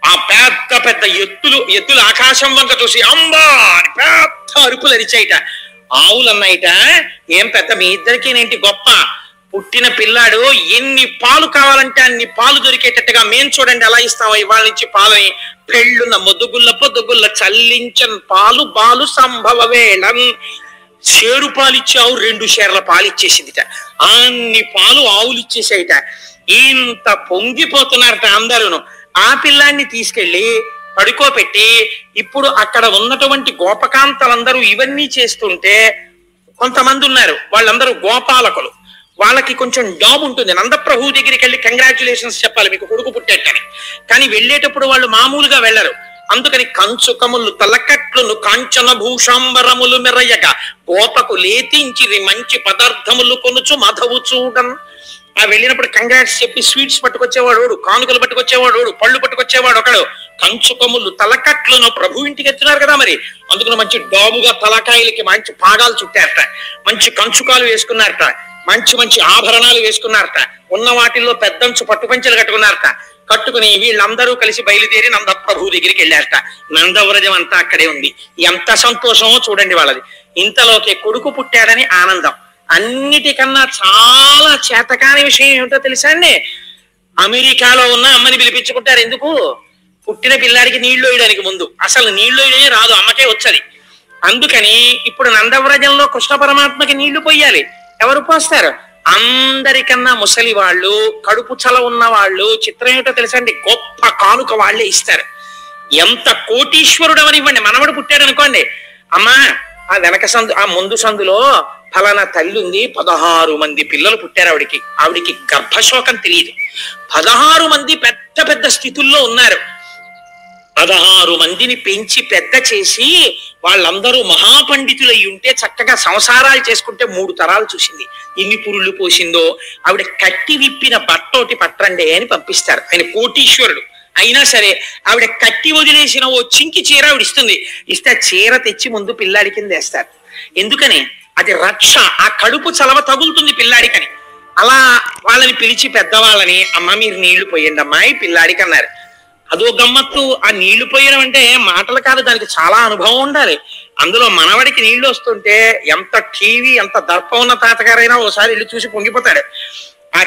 [SPEAKER 1] ఆ పెద్ద పెద్ద ఎత్తులు ఆకాశం వంక చూసి అంబా అని పెద్ద అరుపులు అరిచాయిట. ఆవులు అన్నాయిట, ఏం పెద్ద మీ ఇద్దరికేనేంటి గొప్ప, పుట్టిన పిల్లాడు ఎన్ని పాలు కావాలంటే అన్ని పాలు దొరికేటట్టుగా మేం చూడండి ఎలా ఇస్తామో ఇవాళ నుంచి పాలని. పెళ్ళున మొదుగుల్ల పొదుగుల్ల చల్లించన్ పాలు బాలు సంభవ వేళం. 7 పాలు ఇచ్చావు, 2 షేర్ల పాలు ఇచ్చేసిందిట. అన్ని పాలు ఆవులు ఇచ్చేసాయిట. ఇంత పొంగిపోతున్నారట అందరూను. ఆ పిల్లాన్ని తీసుకెళ్లి పడుకోబెట్టి ఇప్పుడు అక్కడ ఉన్నటువంటి గోపకాంతలందరూ ఇవన్నీ చేస్తుంటే కొంతమంది ఉన్నారు, వాళ్ళందరూ గోపాలకులు. వాళ్ళకి కొంచెం జాబ్ ఉంటుంది. నందప్రభు దగ్గరికి వెళ్ళి కంగ్రాచులేషన్స్ చెప్పాలి, మీకు కొడుకు పుట్టేటని. కానీ వెళ్ళేటప్పుడు వాళ్ళు మామూలుగా వెళ్ళరు. అందుకని కంచుకములు తలకట్లును కాంచన భూషాంబరములు మెరయక గోపకు లేతించిరి మంచి పదార్థములు కొనుచు మధవు చూడన్. ఆ వెళ్ళినప్పుడు కంగ్రాట్స్ చెప్పి స్వీట్స్ పట్టుకొచ్చేవాడు, కానుకలు పట్టుకొచ్చేవాడు, పళ్ళు పట్టుకొచ్చేవాడు ఒకడు. కంచుకములు తలకట్లను ప్రభు ఇంటికి ఎత్తున్నారు కదా మరి, అందుకని మంచి డాబుగా తలకాయలకి మంచి పాగాలు చుట్టారట, మంచి కంచుకాలు వేసుకున్నారట, మంచి మంచి ఆభరణాలు వేసుకున్నారట, ఉన్న వాటిల్లో పెద్దంచు పట్టుపంచలు కట్టుకున్నారట. కట్టుకుని వీళ్ళందరూ కలిసి బయలుదేరి నందప్రభు దగ్గరికి వెళ్ళారట. నందవ్రజం అంతా అక్కడే ఉంది. ఎంత సంతోషమో చూడండి వాళ్ళది. ఇంతలోకి కొడుకు పుట్టాడని ఆనందం. అన్నిటికన్నా చాలా చేతకాని విషయం ఏమిటో తెలుసా అండి? అమెరికాలో ఉన్న అమ్మని పిలిపించుకుంటారు. ఎందుకు? పుట్టిన పిల్లాడికి నీళ్లు వేయడానికి ముందు. అసలు నీళ్లు వేయడమే రాదు, అమ్మకే వచ్చది. అందుకని ఇప్పుడు నందవ్రజంలో కృష్ణ పరమాత్మకి నీళ్లు పొయ్యాలి. ఎవరు పోస్తారు? అందరికన్నా ముసలి వాళ్ళు, కడుపు చల ఉన్న వాళ్ళు, చిత్రం ఏమిటో తెలుసండి, గొప్ప కానుక వాళ్ళే ఇస్తారు. ఎంత కోటీశ్వరుడు అవనివ్వండి, మనవడు పుట్టాడు అనుకోండి, అమ్మా ఆ వెనక సందు ఆ ముందు సందులో ఫలానా తల్లి ఉంది, 16 మంది పిల్లలు పుట్టారు ఆవిడికి గర్భశోకం తెలియదు. 16 మంది పెద్ద పెద్ద స్థితుల్లో ఉన్నారు. 16 మందిని పెంచి పెద్ద చేసి వాళ్ళందరూ మహాపండితులై ఉంటే చక్కగా సంసారాలు చేసుకుంటే 3 తరాలు చూసింది. ఎన్ని పురుళ్ళు పోసిందో. ఆవిడ కట్టి విప్పిన బట్టోటి పట్టండి అని పంపిస్తారు. ఆయన కోటీశ్వరుడు అయినా సరే ఆవిడ కట్టి వదిలేసిన ఓ చింకి చీర ఆవిడ ఇస్తుంది. ఇస్తే చీర తెచ్చి ముందు పిల్లాడి కింద వేస్తారు. ఎందుకని? అది రక్ష. ఆ కడుపు చలవ తగులుతుంది పిల్లాడికని. అలా వాళ్ళని పిలిచి పెద్దవాళ్ళని, అమ్మ మీరు నీళ్లు పోయండి అమ్మాయి పిల్లాడికి అన్నారు. అదో గమ్మత్తు. ఆ నీళ్లు పోయడం అంటే మాటలు కాదు, దానికి చాలా అనుభవం ఉండాలి. అందులో మనవడికి నీళ్లు వస్తుంటే ఎంత టీవీ ఎంత దర్పం ఉన్న తాతగారైనా ఓసారి ఇల్లు చూసి పొంగిపోతాడు. ఆ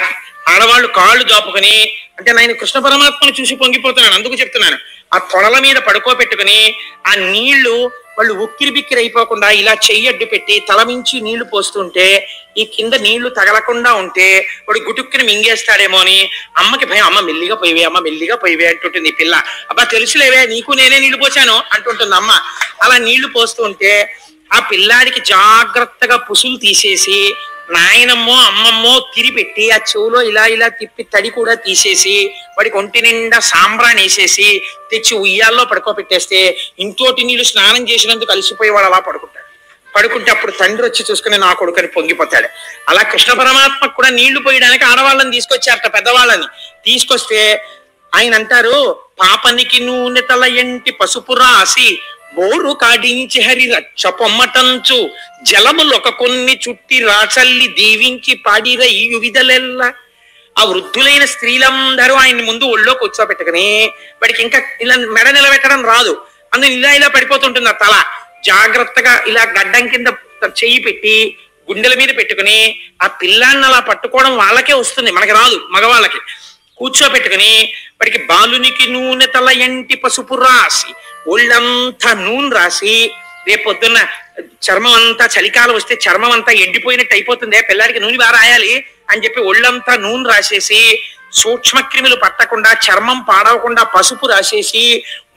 [SPEAKER 1] ఆడవాళ్ళు కాళ్ళు జాపుకొని, అంటే నేను కృష్ణ పరమాత్మను చూసి పొంగిపోతున్నాను అందుకు చెప్తున్నాను, ఆ తొడల మీద పడుకోబెట్టుకుని ఆ నీళ్లు వాళ్ళు ఉక్కిరి బిక్కిరి అయిపోకుండా ఇలా చెయ్యడ్డు పెట్టి తలమించి నీళ్లు పోస్తుంటే ఈ కింద నీళ్లు తగలకుండా ఉంటే వాడు గుటుక్కుని మింగేస్తాడేమో అని అమ్మకి భయం. అమ్మ మెల్లిగా పోయివే, అమ్మ మెల్లిగా పోయివే అంటుంటుంది పిల్ల. అబ్బా తెలుసులేవే, నీకు నేనే నీళ్లు పోసాను అంటుంటుంది అమ్మ. అలా నీళ్లు పోస్తుంటే ఆ పిల్లాడికి జాగ్రత్తగా పుసులు తీసేసి నాయనమ్మో అమ్మమ్మో తిరిపెట్టి ఆ చెవులో ఇలా ఇలా తిప్పి తడి కూడా తీసేసి వాడికి ఒంటి నిండా సాంబ్రాన్ని వేసేసి తెచ్చి ఉయ్యాల్లో పడుకోబెట్టేస్తే ఇంకోటి నీళ్ళు స్నానం చేసినందుకు అలసిపోయి వాడు అలా పడుకుంటే అప్పుడు తండ్రి వచ్చి చూసుకుని నా కొడుకుని పొంగిపోతాడు. అలా కృష్ణ పరమాత్మకు కూడా నీళ్లు పోయడానికి ఆడవాళ్ళని తీసుకొచ్చారట, పెద్దవాళ్ళని తీసుకొస్తే ఆయన అంటారు, పాపనికి నూనె తల ఎంటి పసుపు రాసి బోరు కాడించి హరి రచ్చ పొమ్మటంచు జలములొక కొన్ని చుట్టి రాచల్లి దీవించి పాడిరయ్యు విధలెల్ల. ఆ వృద్ధులైన స్త్రీలందరూ ఆయన్ని ముందు ఒళ్ళో కూర్చోబెట్టుకుని, వాడికి ఇంకా ఇలా మెడ నిలబెట్టడం రాదు, అందులో ఇలా ఇలా పడిపోతుంటుంది ఆ తల. జాగ్రత్తగా ఇలా గడ్డం కింద చెయ్యి పెట్టి గుండెల మీద పెట్టుకుని ఆ పిల్లాన్ని అలా పట్టుకోవడం వాళ్ళకే వస్తుంది, మనకి రాదు, మగవాళ్ళకి. కూర్చోబెట్టుకుని వాడికి బాలునికి నూనె తల ఎంటి పసుపు రాసి ఒళ్ళంతా నూనె రాసి, రేపొద్దున్న చర్మం అంతా చలికాలం వస్తే చర్మం అంతా ఎండిపోయినట్టు అయిపోతుంది, పిల్లాడికి నూనె బాగా రాయాలి అని చెప్పి ఒళ్ళంతా నూనె రాసేసి సూక్ష్మక్రిములు పట్టకుండా చర్మం పాడవకుండా పసుపు రాసేసి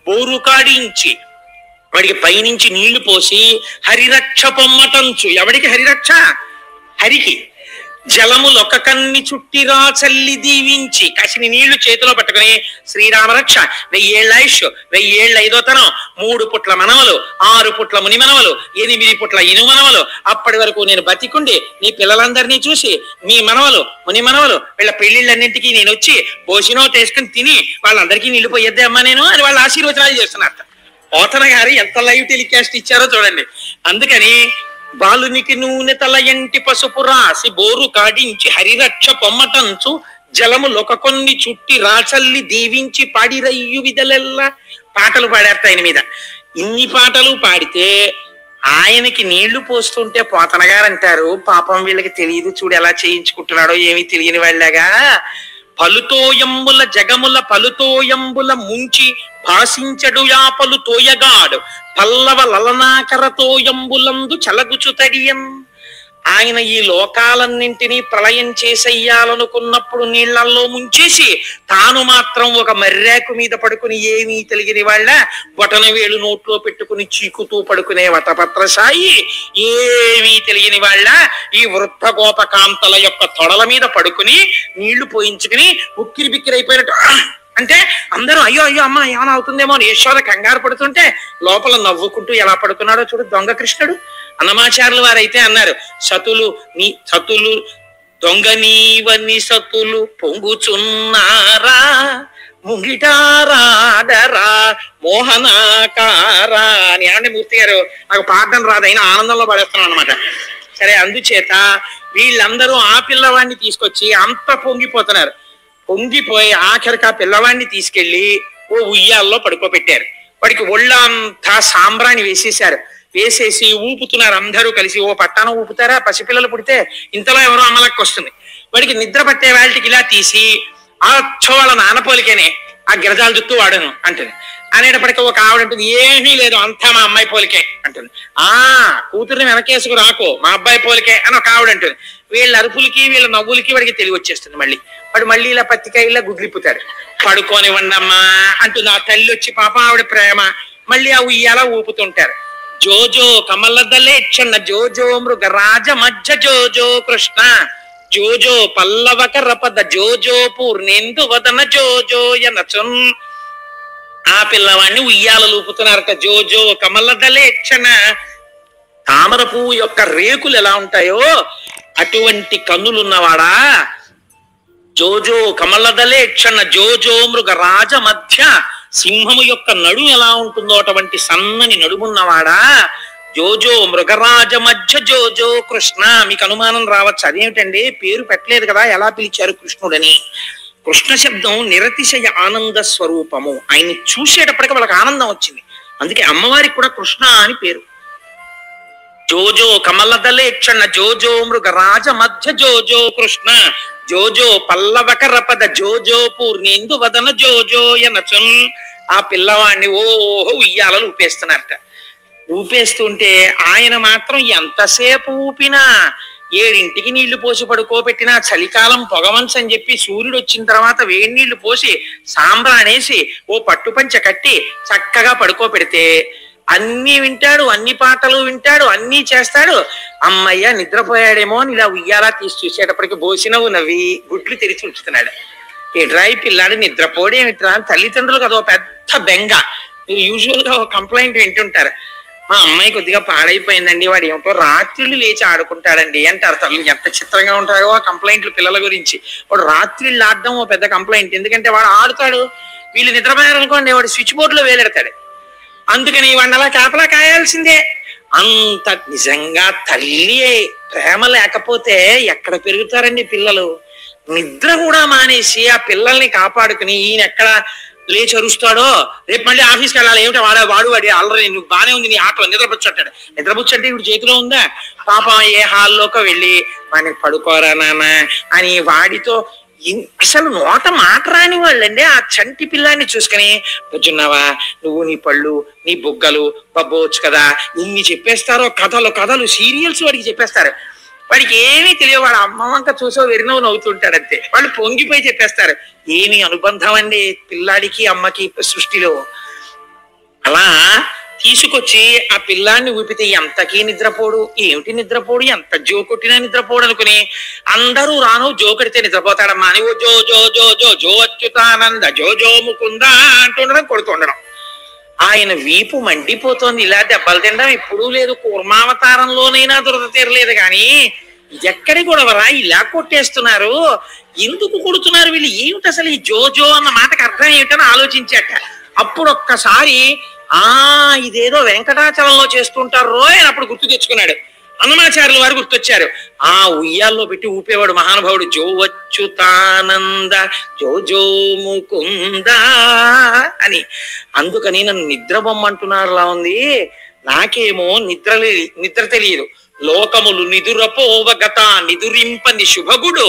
[SPEAKER 1] బోరు కాడించి వాడికి పైనుంచి నీళ్లు పోసి హరిరక్ష పొమ్మటంచు. ఎవడికి హరిరక్ష? హరికి. జలములొక కన్ని చుట్టిరా చల్లి దీవించి కాసిని నీళ్లు చేతిలో పట్టుకుని శ్రీరామరక్ష 1000 ఏళ్ల ఆయుష్, 1000 ఏళ్ల ఐదోతనం, 3 పుట్ల మనవలు, 6 పుట్ల ముని మనవలు, 8 పుట్ల ఇను మనవలు, అప్పటి వరకు నేను బతికుండి నీ పిల్లలందరినీ చూసి మీ మనవలు ముని మనవలు వీళ్ళ పెళ్లిళ్ళన్నింటికి నేను వచ్చి భోజనం చేసుకుని తిని వాళ్ళందరికీ నీళ్లు పోయేద్దే అమ్మా నేను అని వాళ్ళు ఆశీర్వచనాలు చేస్తున్నారు. పోతన గారు ఎంత లైవ్ టెలికాస్ట్ ఇచ్చారో చూడండి. అందుకని బాలునికి నూనె తల ఎంటి పసుపు రాసి బోరు కాడించి హరిరక్ష పొమ్మటంచు జలములొక కొన్ని చుట్టి రాచల్లి దీవించి పాడిరయ్యు విధలెల్లా. పాటలు పాడారు ఆయన మీద. ఇన్ని పాటలు పాడితే ఆయనకి నీళ్లు పోస్తుంటే పోతన గారు అంటారు, పాపం వీళ్ళకి తెలియదు చూడు ఎలా చేయించుకుంటున్నాడో ఏమీ తెలియని వాళ్ళగా. పలుతోయంబుల జగముల పలుతోయంబుల ముంచి భాషించడు యాపలు తోయగాడు పల్లవ లలనాకర తోయంబులందు చలగుచు తడియం. ఆయన ఈ లోకాలన్నింటినీ ప్రళయం చేసేయాలనుకున్నప్పుడు నీళ్లలో ముంచేసి తాను మాత్రం ఒక మర్రాకు మీద పడుకుని ఏమీ తెలియని వాళ్ళ బొటన వేలు నోట్లో పెట్టుకుని చీకుతూ పడుకునే వటపత్రసాయి ఏమీ తెలియని వాళ్ళ ఈ వృద్ధ గోపకాంతల యొక్క తొడల మీద పడుకుని నీళ్లు పోయించుకుని ఉక్కిరి బిక్కిరి అయిపోయినట్టు అంటే అందరూ అయ్యో అయ్యో అమ్మ ఏమైనా అవుతుందేమో అని యశోద కంగారు పడుతుంటే లోపల నవ్వుకుంటూ ఎలా పడుకున్నాడో చూడు దొంగ కృష్ణుడు. అన్నమాచార్యుల వారైతే అన్నారు, సతులు దొంగ నీవని సతులు పొంగుచున్నారా ముంగిటారాడరా మోహనాకారా అని. అంటే మూర్తి గారు నాకు పాడడం రాదు, అయినా ఆనందంలో పడేస్తున్నాను అనమాట. సరే, అందుచేత వీళ్ళందరూ ఆ పిల్లవాడిని తీసుకొచ్చి అంత పొంగిపోతున్నారు. పొంగిపోయి ఆఖరికి ఆ పిల్లవాడిని తీసుకెళ్లి ఓ ఉయ్యాల్లో పడుకోబెట్టారు. వాడికి ఒళ్ళంతా సాంబ్రాన్ని వేసేశారు. వేసేసి ఊపుతున్నారు అందరూ కలిసి. ఓ పట్టాన ఊపుతారా పసిపిల్లలు పుడితే, ఇంతలో ఎవరో అమ్మలకి వస్తుంది. వాడికి నిద్ర పట్టే వాళ్ళకి ఇలా తీసి ఆ వాళ్ళ నాన్నపోలికేనే ఆ గిరజాల జుత్తు వాడను అంటే అనేటప్పటికీ ఒక ఆవిడ అంటుంది, ఏమీ లేదు అంతా మా అమ్మాయి పోలికే అంటుంది. కూతుర్ని వెనకేసుకు రాకో మా అబ్బాయి పోలికే అని ఒక ఆవిడ అంటుంది. వీళ్ళ అరుపులకి వీళ్ళ నవ్వులకి వాడికి తెలివి వచ్చేస్తుంది. వాడు మళ్ళీ ఇలా పత్తికాయలా గుడ్లిప్పుతాడు. పడుకోనివ్వండి అమ్మా అంటుంది ఆ తల్లి వచ్చి. పాప ఆవిడ ప్రేమ. మళ్ళీ ఆ ఉయ్యాల ఊపుతుంటారు. జోజో కమలదలే క్షణ జోజో మృగరాజ మధ్య జోజో కృష్ణ జోజో పల్లవక రపద జోజో పూర్ణేందు వదన జోజో యనచున్. ఆ పిల్లవాడిని ఉయ్యాల లూపుతున్నారట. జోజో కమలదలే క్షణ, తామర పువ్వు యొక్క రేకులు ఎలా ఉంటాయో అటువంటి కన్నులున్నవాడా. జోజో కమలదలే క్షణ జోజో మృగరాజ మధ్య, సింహము యొక్క నడుము ఎలా ఉంటుందో అటువంటి సన్నని నడుమున్నవాడా. జోజో మృగరాజ మధ్య జోజో కృష్ణ. మీకు అనుమానం రావచ్చు, అదేమిటండి పేరు పెట్టలేదు కదా, ఎలా పిలిచారు కృష్ణుడని. కృష్ణ శబ్దం నిరతిశయ ఆనంద స్వరూపము. ఆయన్ని చూసేటప్పటికి వాళ్ళకి ఆనందం వచ్చింది, అందుకే అమ్మవారికి కూడా కృష్ణ అని పేరు. జోజో కమలదలే క్షణ జోజో మృగరాజ మధ్య జోజో కృష్ణ జోజో పల్లవక రపద జోజో పూర్ణేందు వదన జోజో యనచున్. ఆ పిల్లవాడిని ఓహో ఉయ్యాలలు ఊపేస్తున్నారట. ఊపేస్తుంటే ఆయన మాత్రం ఎంతసేపు ఊపినా, 7ంటికి నీళ్లు పోసి పడుకోబెట్టినా, చలికాలం పొగమంచు అని చెప్పి సూర్యుడు వచ్చిన తర్వాత వేడి నీళ్లు పోసి సాంబ్రాణేసి ఓ పట్టుపంచ కట్టి చక్కగా పడుకోబెడితే అన్ని వింటాడు, అన్ని పాటలు వింటాడు, అన్ని చేస్తాడు. అమ్మయ్య నిద్రపోయాడేమో అని ఇలా ఉయ్యాలా తీసి చూసేటప్పటికి బోసినవు నవ్వి గుట్లు తెరిచి ఉంచుతున్నాడు. ఏట్రా ఈ పిల్లాడు నిద్రపోడేమిట్రా అని తల్లిదండ్రులకు అదో పెద్ద బెంగ. మీరు యూజువల్ గా ఒక కంప్లైంట్ వింటుంటారు, మా అమ్మాయి కొద్దిగా పాడైపోయిందండి, వాడు ఏమిటో రాత్రిళ్ళు లేచి ఆడుకుంటాడండి అంటారు తల్లి. ఎంత చిత్రంగా ఉంటాయో ఆ కంప్లైంట్లు పిల్లల గురించి. వాడు రాత్రిళ్ళు ఆడడం ఓ పెద్ద కంప్లైంట్, ఎందుకంటే వాడు ఆడుతాడు, వీళ్ళు నిద్రపోయారనుకోండి వాడు స్విచ్ బోర్డులో వేలెడతాడు. అందుకని వాడిని అలా కాపలా కాయాల్సిందే. అంత నిజంగా తల్లి ప్రేమ లేకపోతే ఎక్కడ పెరుగుతారండి పిల్లలు. నిద్ర కూడా మానేసి ఆ పిల్లల్ని కాపాడుకుని ఈయన ఎక్కడ లేచి అరుస్తాడో, రేపు మళ్ళీ ఆఫీస్కి వెళ్ళాలి, ఏమిటో వాడి ఆల్రెడీ నువ్వు బానే ఉంది నీ ఆటలో నిద్రపుచ్చంటాడు. నిద్రపుచ్చంటే ఇప్పుడు చేతిలో ఉందా. పాపం ఏ హాల్లోకి వెళ్ళి వాడిని పడుకోరా నాన్న అని వాడితో అసలు నోట మాట రాని వాళ్ళండి ఆ చంటి పిల్లాన్ని చూసుకుని, కూర్చున్నావా నువ్వు, నీ పళ్ళు, నీ బుగ్గలు బబ్బోచ్చు కదా, ఇన్ని చెప్పేస్తారో కథలు సీరియల్స్ వాడికి చెప్పేస్తారు. వాడికి ఏమీ తెలియదు, వాడు అమ్మ వంక చూసో వెరినవు నవ్వుతుంటాడు అంతే. వాళ్ళు పొంగిపోయి చెప్పేస్తారు. ఏమి అనుబంధం అండి పిల్లాడికి అమ్మకి సృష్టిలో. అలా తీసుకొచ్చి ఆ పిల్లాన్ని ఊపితే ఎంతకీ నిద్రపోడు. ఏమిటి నిద్రపోడు, ఎంత జో కొట్టినా నిద్రపోడు అనుకుని అందరూ రాను జోకడితే నిద్రపోతాడమ్మా అని ఓ జో జో జో జో జో అచ్యుతానంద జో జో ముకుంద అంటుండడం, కొడుతుండడం. ఆయన వీపు మండిపోతోంది. ఇలా దెబ్బలు తినడం ఎప్పుడూ లేదు, కూర్మావతారంలోనైనా దురద తీరలేదు. కానీ ఎక్కడి గొడవరా ఇలా కొట్టేస్తున్నారు, ఎందుకు కొడుతున్నారు వీళ్ళు, ఏమిటి అసలు ఈ జో జో అన్న మాటకు అర్థం ఏమిటని ఆలోచించాట. అప్పుడు ఒక్కసారి ఇదేదో వెంకటాచలంలో చేస్తుంటారు రోయ్ అని అప్పుడు గుర్తు తెచ్చుకున్నాడు. అన్నమాచార్యుల వారు గుర్తొచ్చారు. ఆ ఉయ్యాల్లో పెట్టి ఊపేవాడు మహానుభావుడు. జో అచ్యుతానంద జో జో ముకుంద అని. అందుకని నన్ను నిద్ర బొమ్మంటున్నారులా ఉంది. నాకేమో నిద్ర తెలియదు. లోకములు నిదురపోవగత నిదురింపని శుభగుడు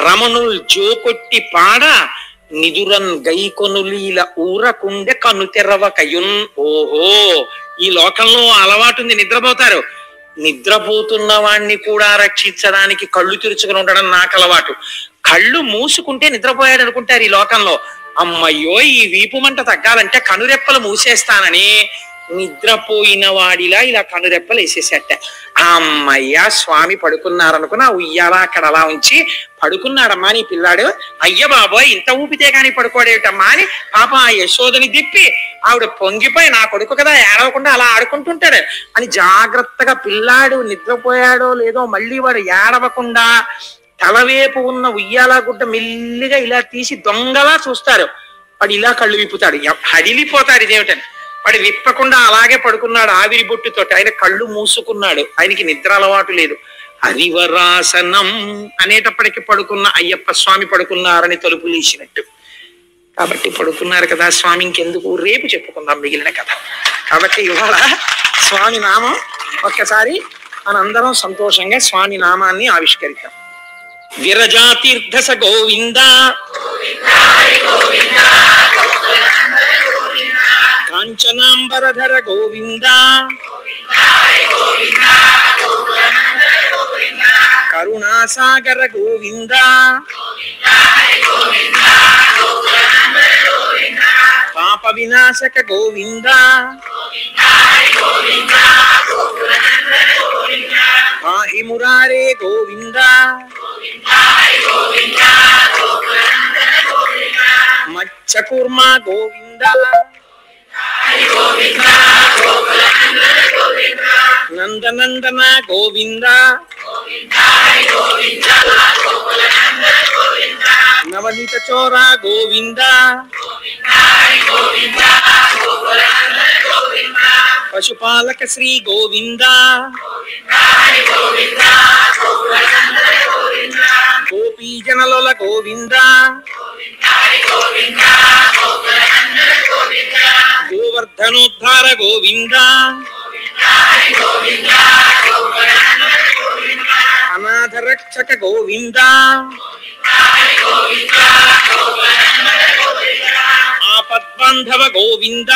[SPEAKER 1] రమణుల్ జోకొట్టి పాడ నిదురన్ గైకొనులీల ఊరకుండె కను తెరవకయున్. ఓహో, ఈ లోకంలో అలవాటు ఉంది, నిద్రపోతారు. నిద్రపోతున్న వాణ్ణి కూడా రక్షించడానికి కళ్ళు తెరుచుకుని ఉండడం నాకు అలవాటు. కళ్ళు మూసుకుంటే నిద్రపోయాడు అనుకుంటారు ఈ లోకంలో. అమ్మయ్యో ఈ వీపు మంట తగ్గాలంటే కనురెప్పలు మూసేస్తానని నిద్రపోయిన వాడిలా ఇలా కనురెప్పలు వేసేసేట. అమ్మయ్య స్వామి పడుకున్నారనుకుని ఆ ఉయ్యాల అక్కడ అలా ఉంచి పడుకున్నాడమ్మా నీ పిల్లాడు. అయ్య బాబోయ్ ఇంత ఊపితే కానీ పడుకోడేమిటమ్మా అని పాప ఆ యశోదని తిప్పి ఆవిడ పొంగిపోయి నా కొడుకు కదా ఏడవకుండా అలా ఆడుకుంటుంటాడు అని జాగ్రత్తగా పిల్లాడు నిద్రపోయాడో లేదో మళ్ళీ వాడు ఏడవకుండా తలవేపు ఉన్న ఉయ్యాల గుడ్డ మెల్లిగా ఇలా తీసి దొంగలా చూస్తారు. వాడు ఇలా కళ్ళు విప్పుతాడు, హడిలిపోతాడు ఇదేమిటని. వాడు విప్పకుండా అలాగే పడుకున్నాడు ఆవిరి బొట్టుతో. ఆయన కళ్ళు మూసుకున్నాడు, ఆయనకి నిద్ర అలవాటు లేదు. హరివరాసనం అనేటప్పటికి పడుకున్న అయ్యప్ప స్వామి పడుకున్నారని తలుపు తీసినట్టు. కాబట్టి పడుకున్నారు కదా స్వామి, ఇంకెందుకు రేపు చెప్పుకుందాం మిగిలిన కథ. కాబట్టి ఇవాళ స్వామి నామం ఒక్కసారి మనందరం సంతోషంగా స్వామి నామాన్ని ఆవిష్కరిద్దాం. విరజాతీర్థస గోవింద కాంచనాంబరధర గోవింద కరుణాసాగర గోవింద పాప వినాశక గోవింద పాహి మురారే గోవింద మత్స్యకూర్మ గోవింద నందనందన గోవింద నవనీత చోర గోవింద పశుపాలక శ్రీ గోవింద గోపీజనలోల గోవింద గోవర్ధనోద్ధార గోవింద అనాథ రక్షక గోవింద ఆపద్బాంధవ గోవింద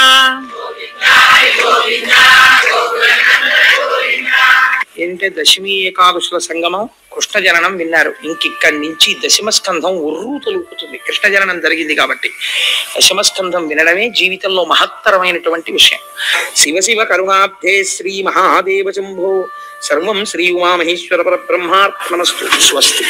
[SPEAKER 1] ఏంటంటే దశమి ఏకాదశుల సంగమం కృష్ణ జననం విన్నారు. ఇంకిక్కడి నుంచి దశమ స్కంధం ఉర్రూ తొలుపుతుంది. కృష్ణ జననం జరిగింది కాబట్టి దశమ స్కంధం వినడమే జీవితంలో మహత్తరమైనటువంటి విషయం. శివ శివ కరుణాబ్ధే శ్రీ మహాదేవ శంభో సర్వం శ్రీ ఉమామహేశ్వర పరబ్రహ్మార్పణమస్తు. స్వస్తి.